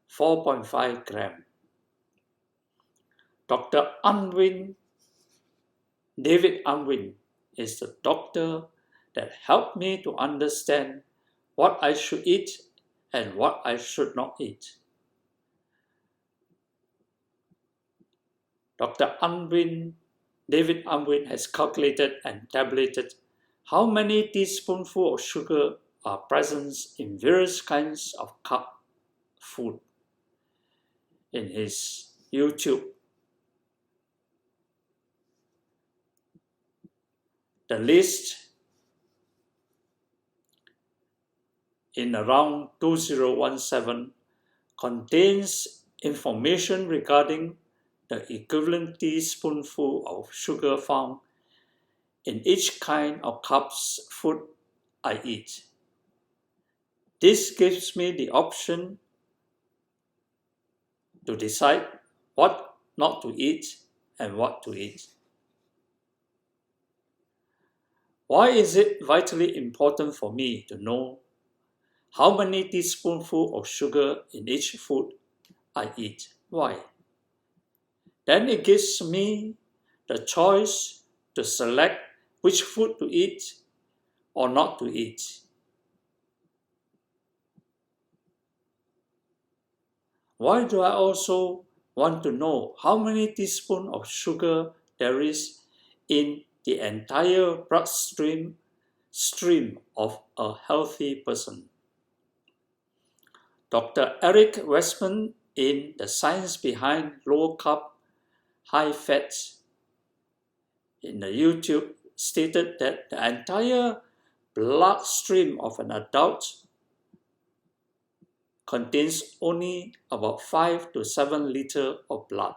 4.5 grams. Dr. David Unwin, is the doctor that helped me to understand what I should eat and what I should not eat. David Unwin has calculated and tabulated how many teaspoonfuls of sugar are present in various kinds of cup food in his YouTube. The list in around 2017 contains information regarding the equivalent teaspoonful of sugar found in each kind of cups food I eat. This gives me the option to decide what not to eat and what to eat. Why is it vitally important for me to know how many teaspoonfuls of sugar in each food I eat? Why? Then it gives me the choice to select which food to eat or not to eat. Why do I also want to know how many teaspoons of sugar there is in the entire bloodstream of a healthy person? Dr. Eric Westman in The Science Behind Low Carb, High Fat in the YouTube stated that the entire bloodstream of an adult contains only about 5 to 7 liters of blood.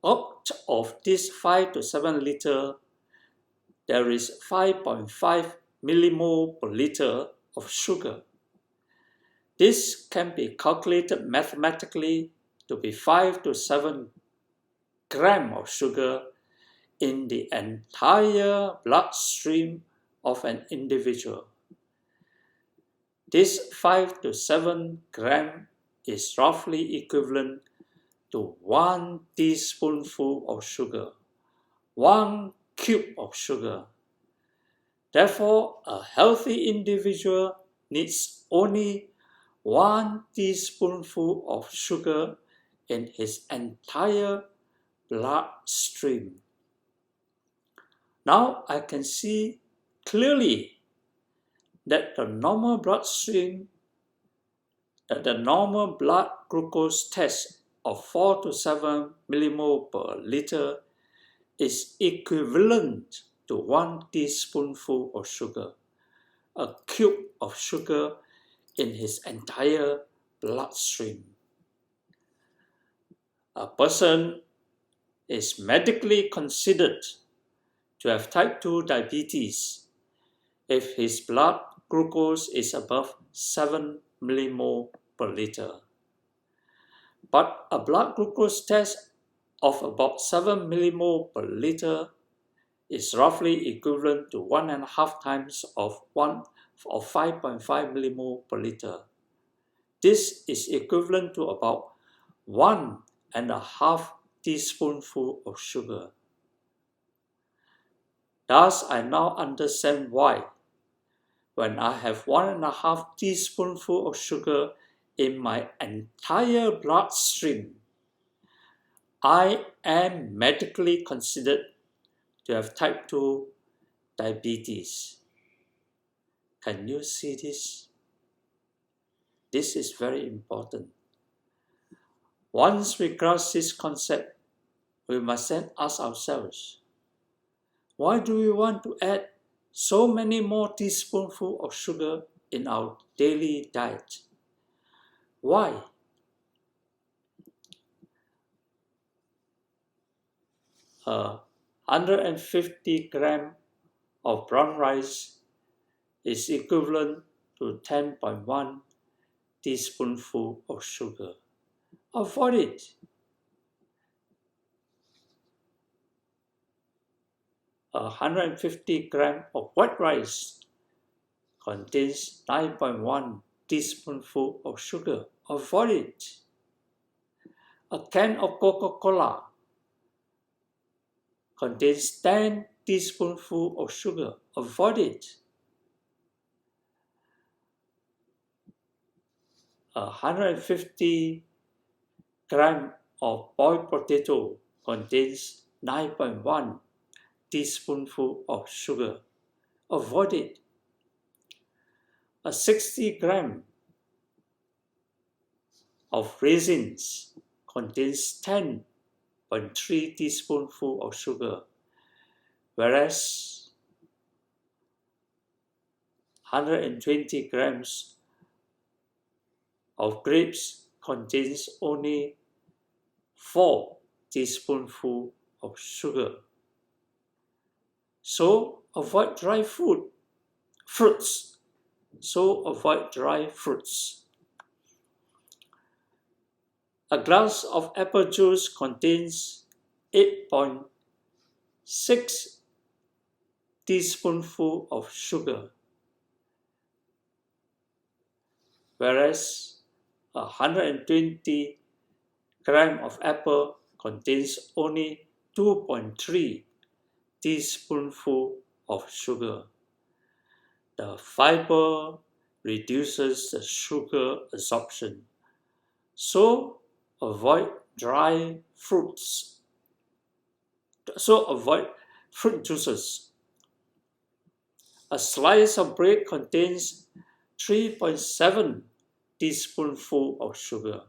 Out of this 5 to 7 liters, there is 5.5 millimole per liter of sugar. This can be calculated mathematically to be 5 to 7 grams of sugar in the entire bloodstream of an individual. This 5 to 7 grams is roughly equivalent to 1 teaspoonful of sugar, 1 cube of sugar. Therefore, a healthy individual needs only 1 teaspoonful of sugar in his entire bloodstream. Now I can see clearly that the normal blood glucose test of 4 to 7 millimole per liter is equivalent to 1 teaspoonful of sugar, a cube of sugar in his entire bloodstream. A person is medically considered to have type 2 diabetes if his blood glucose is above 7 millimole per liter. But a blood glucose test of about 7 millimole per liter is roughly equivalent to 1.5 times of 5.5 millimole per liter. This is equivalent to about 1.5 teaspoonful of sugar. Thus, I now understand why, when I have 1.5 teaspoonful of sugar in my entire bloodstream, I am medically considered to have type 2 diabetes. Can you see this? This is very important. Once we grasp this concept, we must then ask ourselves, why do we want to add so many more teaspoonfuls of sugar in our daily diet? Why? A 150 grams of brown rice is equivalent to 10.1 teaspoonful of sugar. Avoid it. A 150 grams of white rice contains 9.1 teaspoonful of sugar. Avoid it. A can of Coca-Cola contains 10 teaspoonful of sugar. Avoid it. A 150 grams of boiled potato contains 9.1 teaspoonful of sugar. Avoid it. A 60 grams of raisins contains 10.3 teaspoonful of sugar, whereas 120 grams of grapes contains only 4 teaspoonful of sugar. So avoid dry fruits. A glass of apple juice contains 8.6 teaspoonful of sugar, whereas 120 grams of apple contains only 2.3 teaspoonful of sugar. The fiber reduces the sugar absorption, so avoid fruit juices. A slice of bread contains 3.7 teaspoonful of sugar.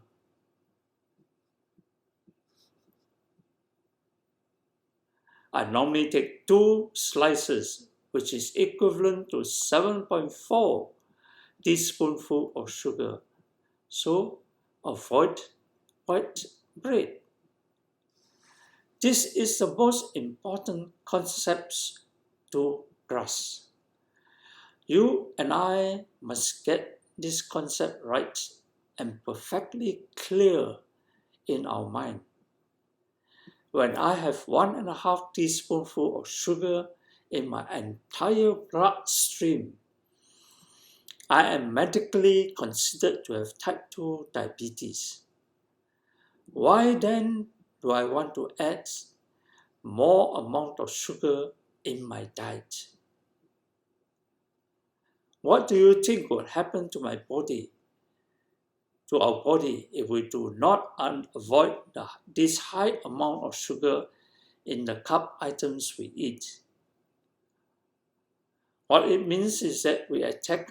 I normally take 2 slices, which is equivalent to 7.4 teaspoonful of sugar. So avoid white bread. This is the most important concepts to grasp. You and I must get this concept right and perfectly clear in our mind. When I have 1.5 teaspoonful of sugar in my entire bloodstream, I am medically considered to have type 2 diabetes. Why then do I want to add more amount of sugar in my diet? What do you think would happen to our body, if we do not avoid this high amount of sugar in the carb items we eat? What it means is that we attack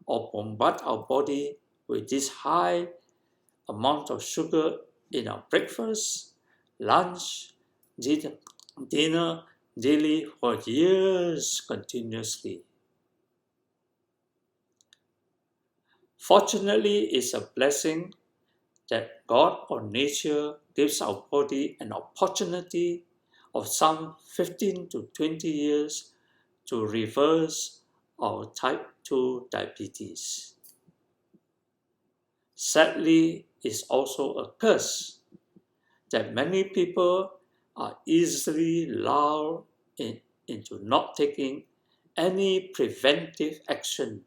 or bombard our body with this high amount of sugar in our breakfast, lunch, dinner daily for years continuously. Fortunately, it's a blessing that God or nature gives our body an opportunity of some 15 to 20 years to reverse our type 2 diabetes. Sadly, it's also a curse that many people are easily lulled into not taking any preventive action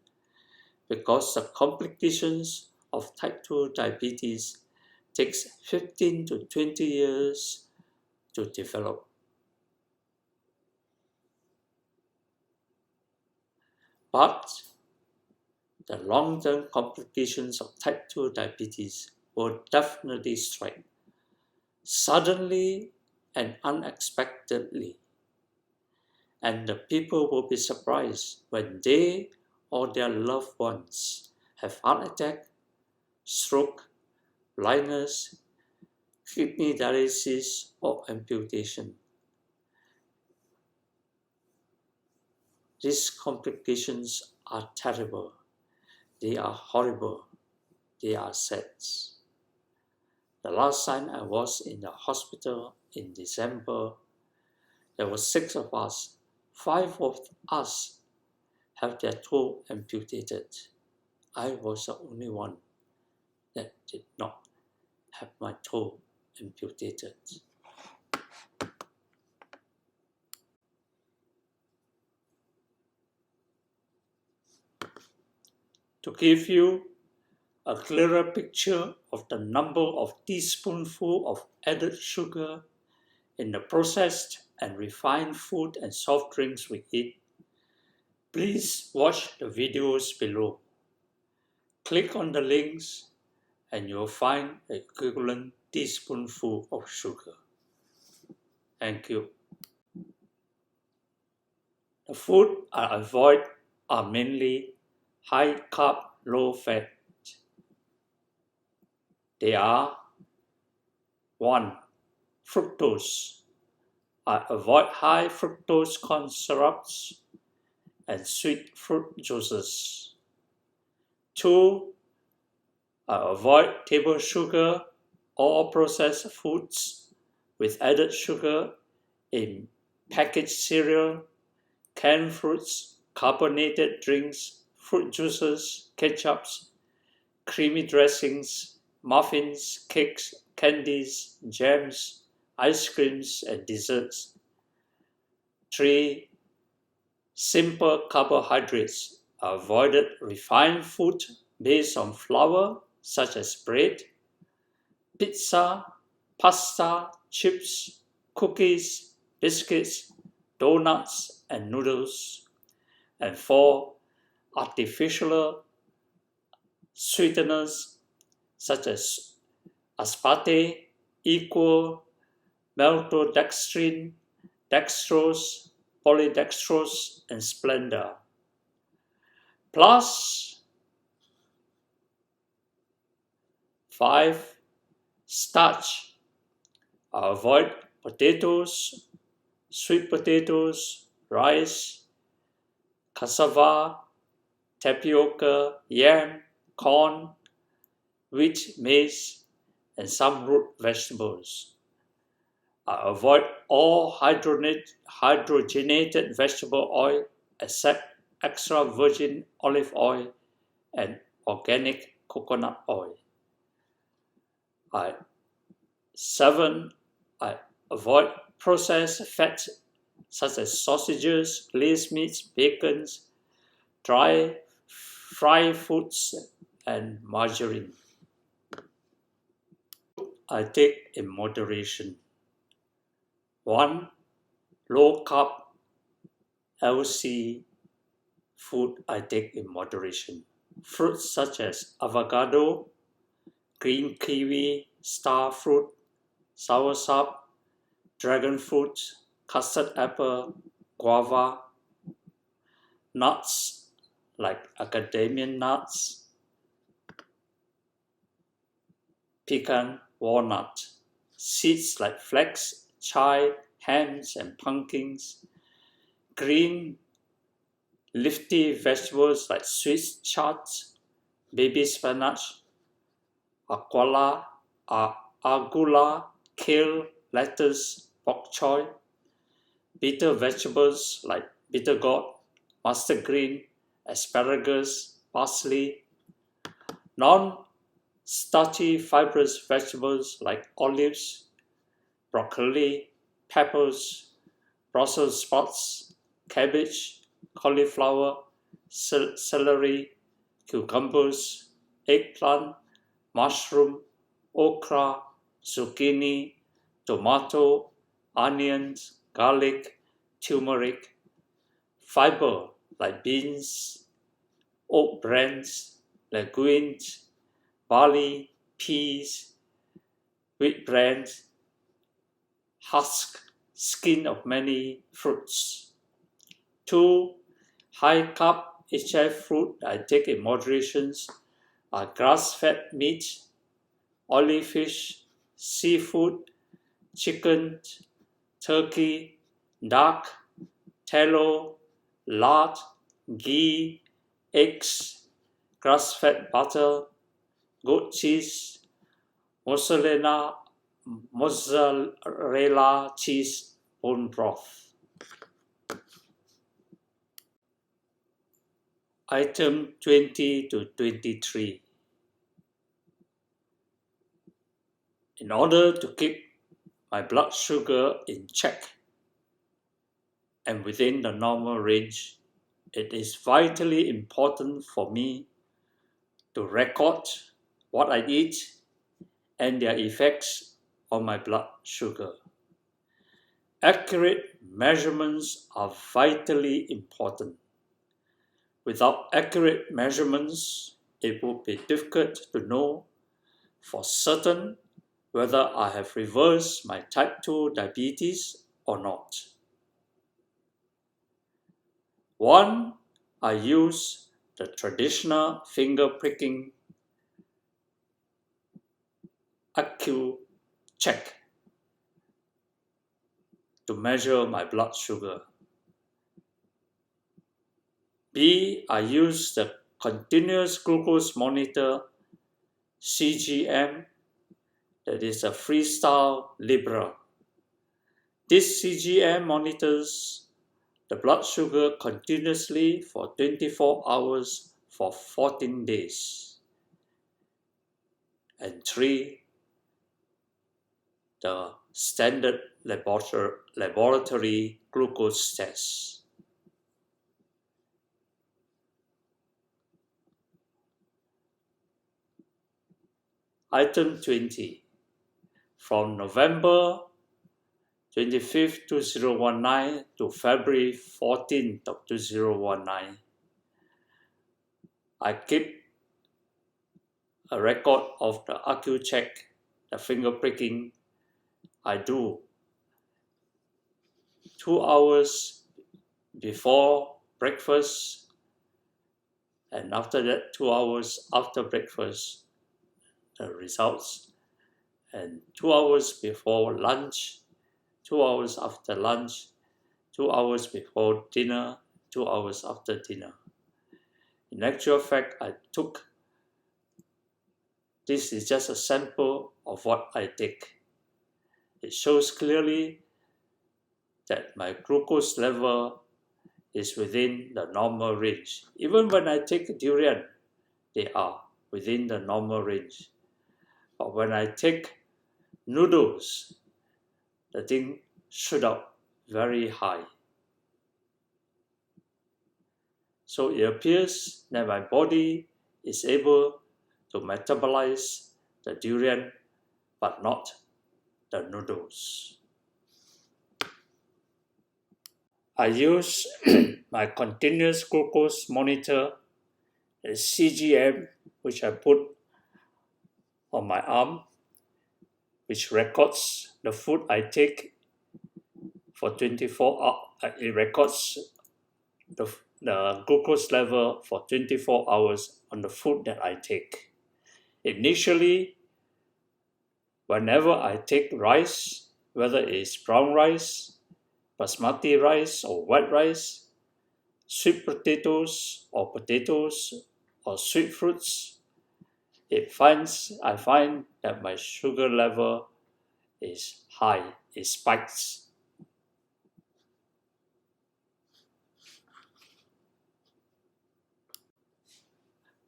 because the complications of type 2 diabetes takes 15 to 20 years to develop. But the long-term complications of type 2 diabetes will definitely strike suddenly and unexpectedly. And the people will be surprised when they or their loved ones have heart attack, stroke, blindness, kidney dialysis, or amputation. These complications are terrible. They are horrible. They are sad. The last time I was in the hospital in December, there were 6 of us. 5 of us have their toe amputated. I was the only one that did not have my toe amputated. To give you a clearer picture of the number of teaspoonful of added sugar in the processed and refined food and soft drinks we eat, please watch the videos below. Click on the links and you'll find the equivalent teaspoonful of sugar. Thank you. The food I avoid are mainly high carb, low fat. They are 1. Fructose. I avoid high fructose corn syrups and sweet fruit juices. 2. I avoid table sugar or processed foods with added sugar in packaged cereal, canned fruits, carbonated drinks, fruit juices, ketchups, creamy dressings, muffins, cakes, candies, jams, ice creams, and desserts. 3. Simple carbohydrates. Avoided refined food based on flour, such as bread, pizza, pasta, chips, cookies, biscuits, donuts, and noodles. And 4. Artificial sweeteners such as aspartame, equal, maltodextrin, dextrose, polydextrose, and Splenda. Plus 5. Starch. Avoid potatoes, sweet potatoes, rice, cassava, tapioca, yam, corn, wheat, maize, and some root vegetables. Avoid all hydrogenated vegetable oil except extra virgin olive oil and organic coconut oil. 7. I avoid processed fats such as sausages, glazed meats, bacon, dry fried foods, and margarine. I take in moderation. 1. Low carb healthy food I take in moderation. Fruits such as avocado, green kiwi, star fruit, soursop, dragon fruit, custard apple, guava, nuts like macadamia nuts, pecan, walnut, seeds like flax, chia, hams and pumpkins, green leafy vegetables like Swiss chard, baby spinach, arugula, kale, lettuce, bok choy, bitter vegetables like bitter gourd, mustard green, asparagus, parsley, non-starchy fibrous vegetables like olives, broccoli, peppers, Brussels sprouts, cabbage, cauliflower, celery, cucumbers, eggplant, mushroom, okra, zucchini, tomato, onions, garlic, turmeric, fiber like beans, oat bran, legumes, barley, peas, wheat bran, husk, skin of many fruits. 2. High-carb HF fruit I take in moderations are grass-fed meat, oily fish, seafood, chicken, turkey, duck, tallow, lard, ghee, eggs, grass-fed butter, goat cheese, mozzarella cheese, bone broth. Item 20 to 23. In order to keep my blood sugar in check and within the normal range, it is vitally important for me to record what I eat and their effects on my blood sugar. Accurate measurements are vitally important. Without accurate measurements, it would be difficult to know for certain whether I have reversed my type 2 diabetes or not. 1. I use the traditional finger pricking IQ check to measure my blood sugar. B. I use the continuous glucose monitor CGM, that is a Freestyle Libre. This CGM monitors the blood sugar continuously for 24 hours for 14 days. And 3. The standard laboratory glucose test. Item 20. From November 25th, 2019 to February 14th of 2019, I keep a record of the IQ check, the finger pricking I do 2 hours before breakfast, and after that 2 hours after breakfast, the results, and 2 hours before lunch, 2 hours after lunch, 2 hours before dinner, 2 hours after dinner. In actual fact, this is just a sample of what I take. It shows clearly that my glucose level is within the normal range. Even when I take durian, they are within the normal range. But when I take noodles, the thing shoot up very high. So it appears that my body is able to metabolize the durian, but not the noodles. I use my continuous glucose monitor, the CGM, which I put on my arm, which records the food I take for 24 hours. It records the glucose level for 24 hours on the food that I take. Initially, whenever I take rice, whether it's brown rice, basmati rice or white rice, sweet potatoes, or sweet fruits, I find that my sugar level is high, it spikes.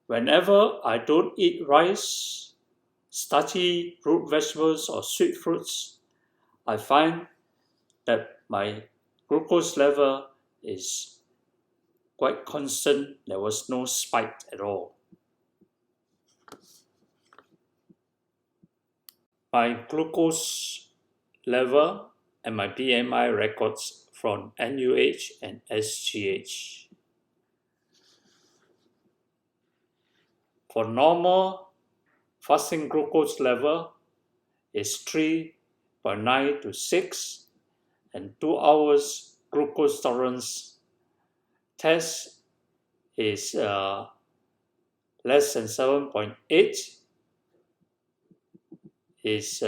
Whenever I don't eat rice, starchy root vegetables or sweet fruits, I find that my glucose level is quite constant. There was no spike at all. My glucose level and my BMI records from NUH and SGH. For normal, fasting glucose level is 3.9 to 6, and 2 hours glucose tolerance test is less than 7.8 is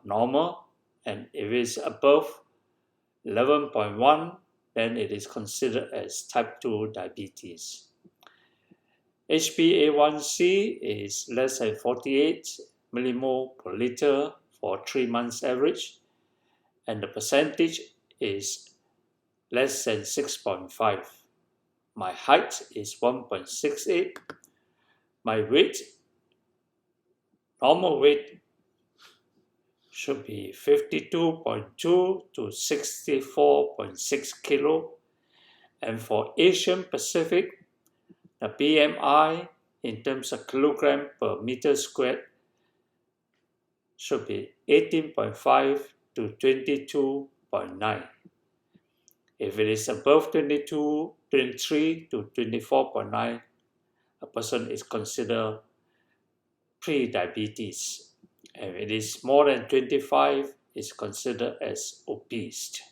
normal, and if it's above 11.1, then it is considered as type 2 diabetes. HbA1c is less than 48 millimole per liter for 3 months average, and the percentage is less than 6.5. My height is 1.68. My weight, normal weight, should be 52.2 to 64.6 kilo. And for Asian Pacific, the BMI in terms of kilogram per meter squared should be 18.5 to 22.9. If it is above 23 to 24.9, a person is considered pre-diabetes. If it is more than 25, is considered as obese.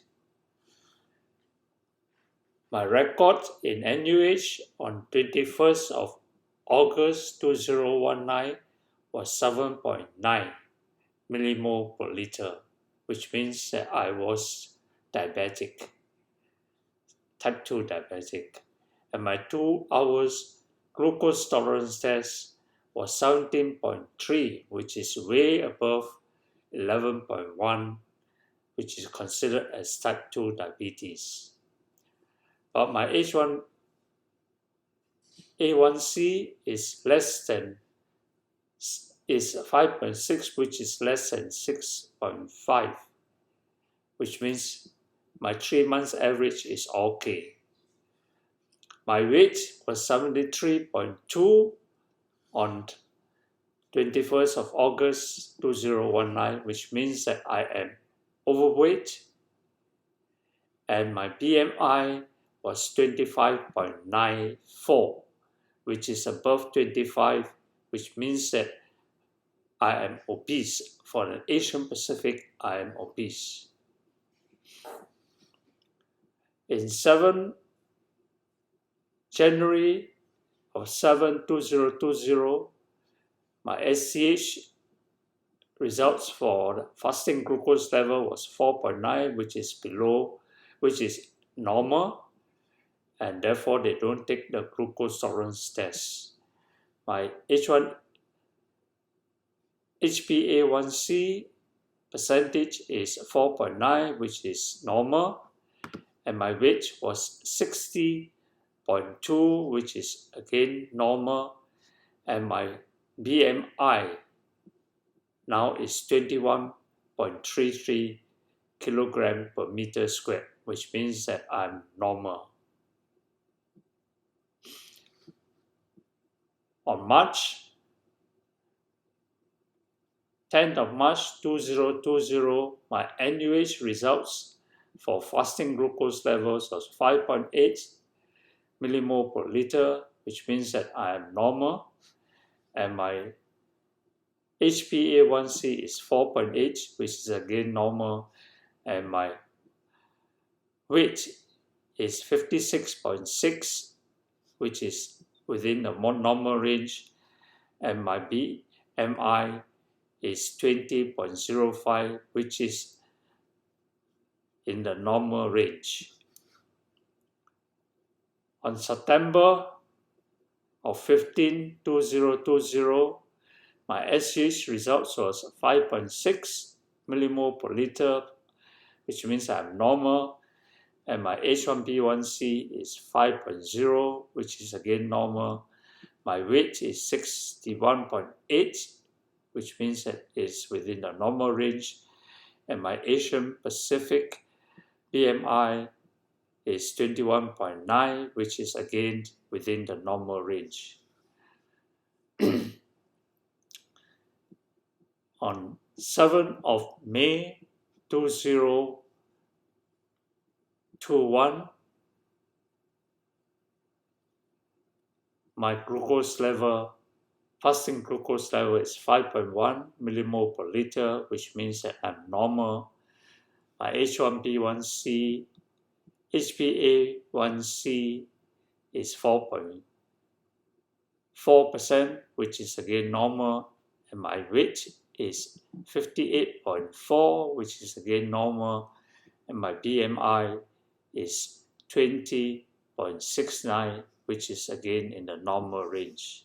My record in NUH on 21st of August 2019 was 7.9 millimole per liter, which means that I was diabetic, type 2 diabetic. And my 2 hours glucose tolerance test was 17.3, which is way above 11.1, which is considered as type 2 diabetes. But my A1C is less than is 5.6, which is less than 6.5, which means my 3 months average is okay. My weight was 73.2 on 21st of August 2019, which means that I am overweight, and my BMI was 25.94, which is above 25, which means that I am obese. For the Asian Pacific, I am obese. In January of 2020, my SCH results for the fasting glucose level was 4.9, which is normal, and therefore they don't take the glucose tolerance test. My HbA1c percentage is 4.9, which is normal, and my weight was 60.2, which is again normal, and my BMI now is 21.33 kilogram per meter squared, which means that I'm normal. On 10th of March 2020, my NUH results for fasting glucose levels was 5.8 millimole per liter, which means that I am normal, and my HbA1c is 4.8, which is again normal, and my weight is 56.6, which is within the more normal range, and my BMI is 20.05, which is in the normal range. On September of 15, 2020, my SGH results was 5.6 millimole per liter, which means I'm normal, and my H1B1C is 5.0, which is again normal. My weight is 61.8, which means that it's within the normal range, and my Asian Pacific BMI is 21.9, which is again within the normal range. On 7th of May 2021, my glucose level, fasting glucose level is 5.1 millimole per liter, which means that I'm normal. My H1B1C, HbA1c is 4.4%, which is again normal, and my weight is 58.4, which is again normal, and my BMI is 20.69, which is again in the normal range.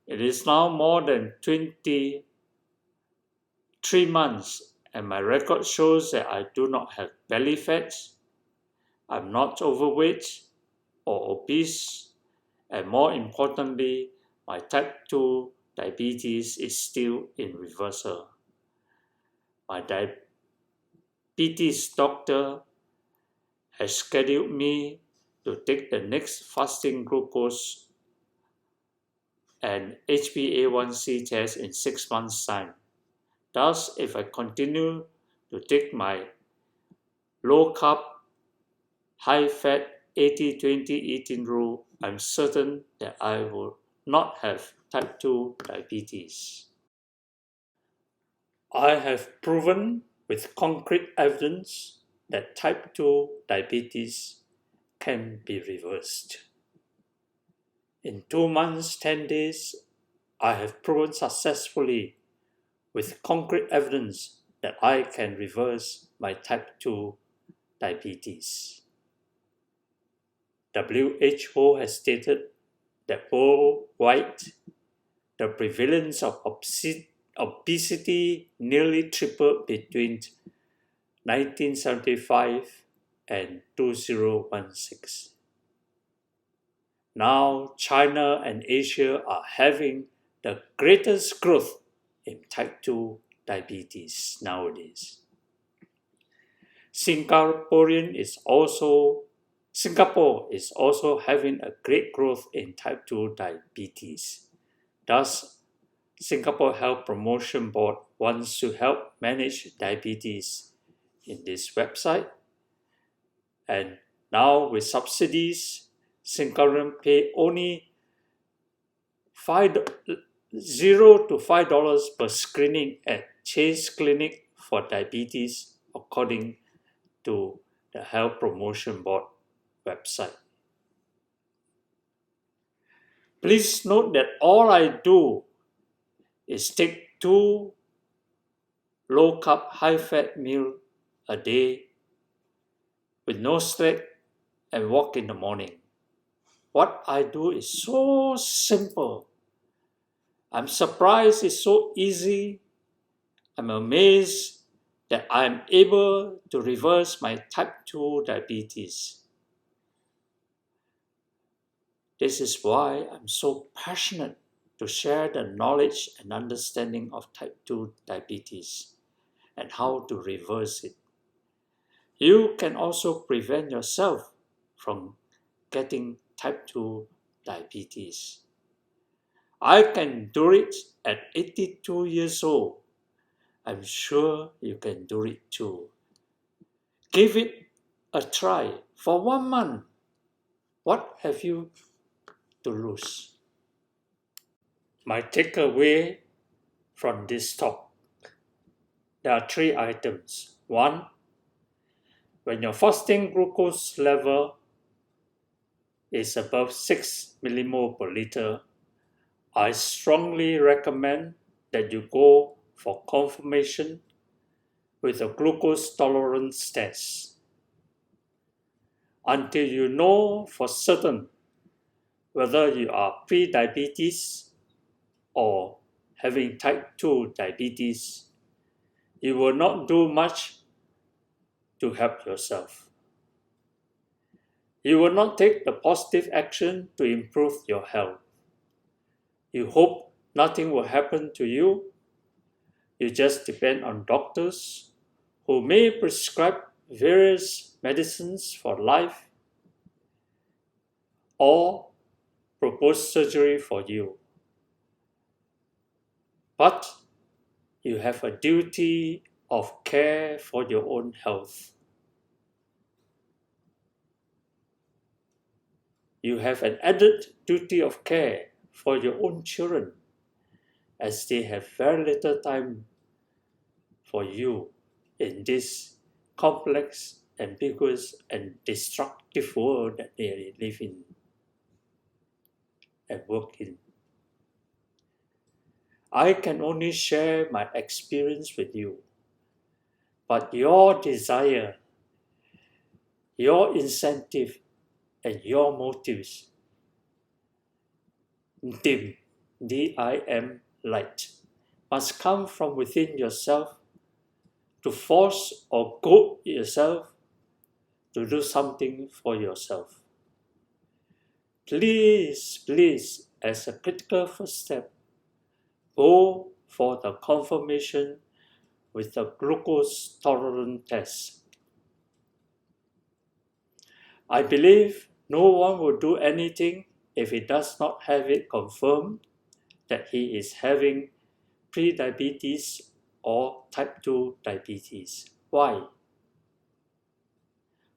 It is now more than 23 months, and my record shows that I do not have belly fat, I'm not overweight or obese, and more importantly, my type 2 diabetes is still in reversal. My diabetes doctor has scheduled me to take the next fasting glucose and HbA1c test in 6 months' time. Thus, if I continue to take my low-carb, high-fat 80-20 eating rule, I'm certain that I will not have type 2 diabetes. I have proven with concrete evidence that type 2 diabetes can be reversed. In 2 months, 10 days, I have proven successfully with concrete evidence that I can reverse my type 2 diabetes. WHO has stated that worldwide, the prevalence of obesity nearly tripled between 1975 and 2016. Now, China and Asia are having the greatest growth in type 2 diabetes nowadays. Singapore is also having a great growth in type 2 diabetes. Thus, Singapore Health Promotion Board wants to help manage diabetes in this website. And now with subsidies, Singaporeans pay only $0 to $5 per screening at Chase Clinic for diabetes, according to the Health Promotion Board website. Please note that all I do is take 2 low-carb, high-fat meals a day with no snack and walk in the morning. What I do is so simple. I'm surprised it's so easy. I'm amazed that I'm able to reverse my type 2 diabetes. This is why I'm so passionate to share the knowledge and understanding of type 2 diabetes and how to reverse it. You can also prevent yourself from getting type 2 diabetes. I can do it at 82 years old. I'm sure you can do it too. Give it a try for 1 month. What have you to lose? My takeaway from this talk. There are 3 items. 1, when your fasting glucose level is above 6 millimole per liter, I strongly recommend that you go for confirmation with a glucose tolerance test. Until you know for certain whether you are pre-diabetes or having type 2 diabetes, you will not do much to help yourself. You will not take the positive action to improve your health. You hope nothing will happen to you. You just depend on doctors who may prescribe various medicines for life or propose surgery for you. But you have a duty of care for your own health. You have an added duty of care for your own children, as they have very little time for you in this complex, ambiguous, and destructive world that they live in and work in. I can only share my experience with you, but your desire, your incentive, and your motives, dim, D-I-M, light, must come from within yourself to force or goad yourself to do something for yourself. Please, as a critical first step, go for the confirmation with a glucose tolerance test. I believe no one will do anything if he does not have it confirmed that he is having pre-diabetes or type 2 diabetes. Why?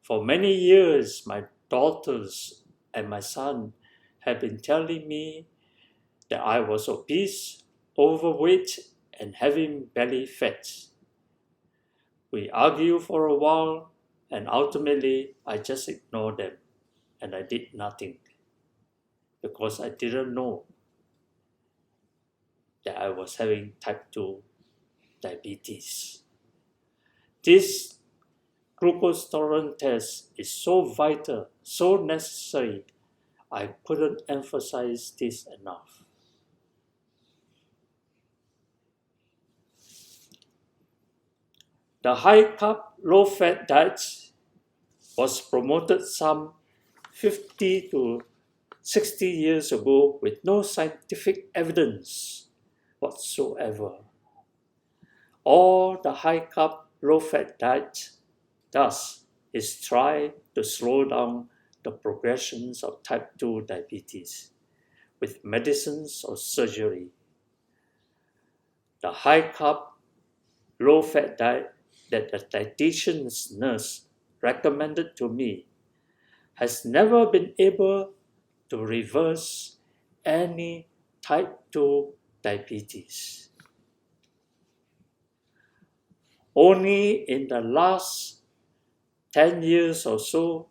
For many years, my daughters and my son have been telling me that I was obese, overweight, and having belly fat. We argued for a while, and ultimately I just ignored them and I did nothing because I didn't know that I was having type 2 diabetes. This glucose tolerance test is so vital, so necessary, I couldn't emphasize this enough. The high-carb, low-fat diet was promoted some 50 to 60 years ago with no scientific evidence whatsoever. All the high-carb, low-fat diet does is try to slow down the progressions of type 2 diabetes with medicines or surgery. The high-carb, low-fat diet that the dietitian's nurse recommended to me has never been able to reverse any type 2 diabetes. Only in the last 10 years or so,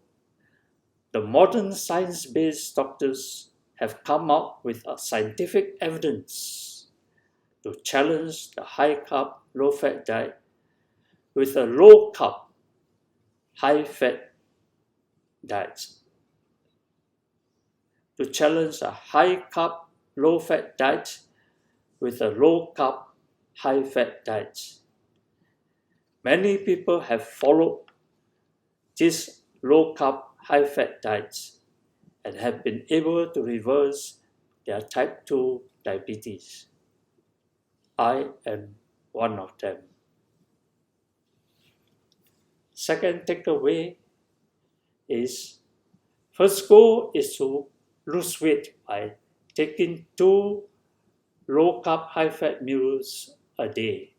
the modern science-based doctors have come up with a scientific evidence to challenge the high-carb, low-fat diet with a low-carb, high-fat diet. To challenge a high-carb, low-fat diet with a low-carb, high-fat diet. Many people have followed this low-carb, high-fat diet and have been able to reverse their type 2 diabetes. I am one of them. Second takeaway is, first goal is to lose weight by taking 2 low-carb, high-fat meals a day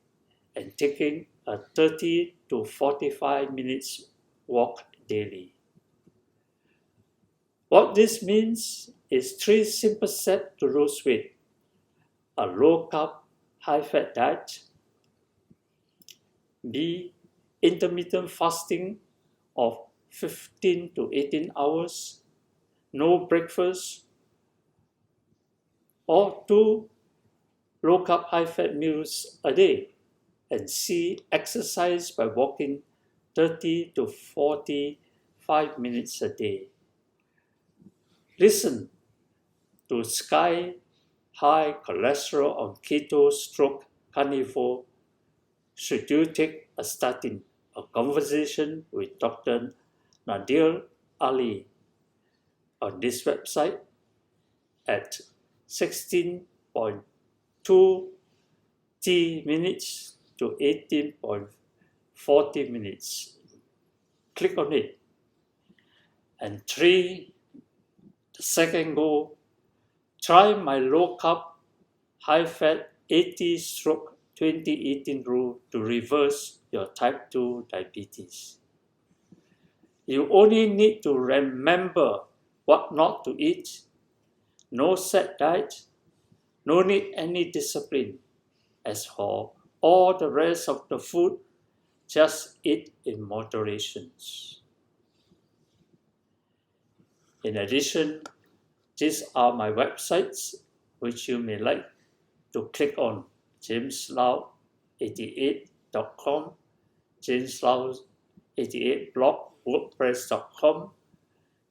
and taking a 30 to 45 minutes walk daily. What this means is 3 simple steps to lose weight: a low-carb, high-fat diet, B, intermittent fasting of 15 to 18 hours, no breakfast, or 2 low-carb, high-fat meals a day. and C. Exercise by walking 30 to 45 minutes a day. Listen to Sky High Cholesterol on Keto Stroke Carnivore. Should you take a statin? A conversation with Dr. Nadir Ali on this website at 16.2 T minutes to 18.40 minutes. Click on it. And 3, the second goal, try my low-carb, high-fat 80/2018 rule to reverse your type 2 diabetes. You only need to remember what not to eat, no set diet, no need any discipline. As for all the rest of the food, just eat in moderation. In addition, these are my websites which you may like to click on: jameslau88.com, jameslau88blog, wordpress.com,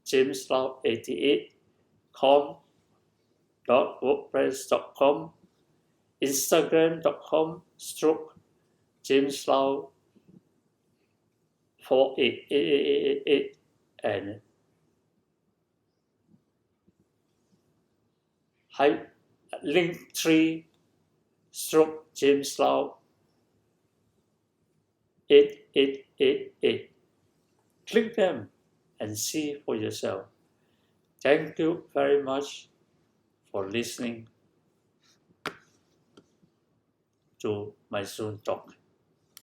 jameslau88com.wordpress.com, instagram.com/jameslau488888, and link3/jameslau8888. Click them and see for yourself. Thank you very much for listening to my Zoom talk.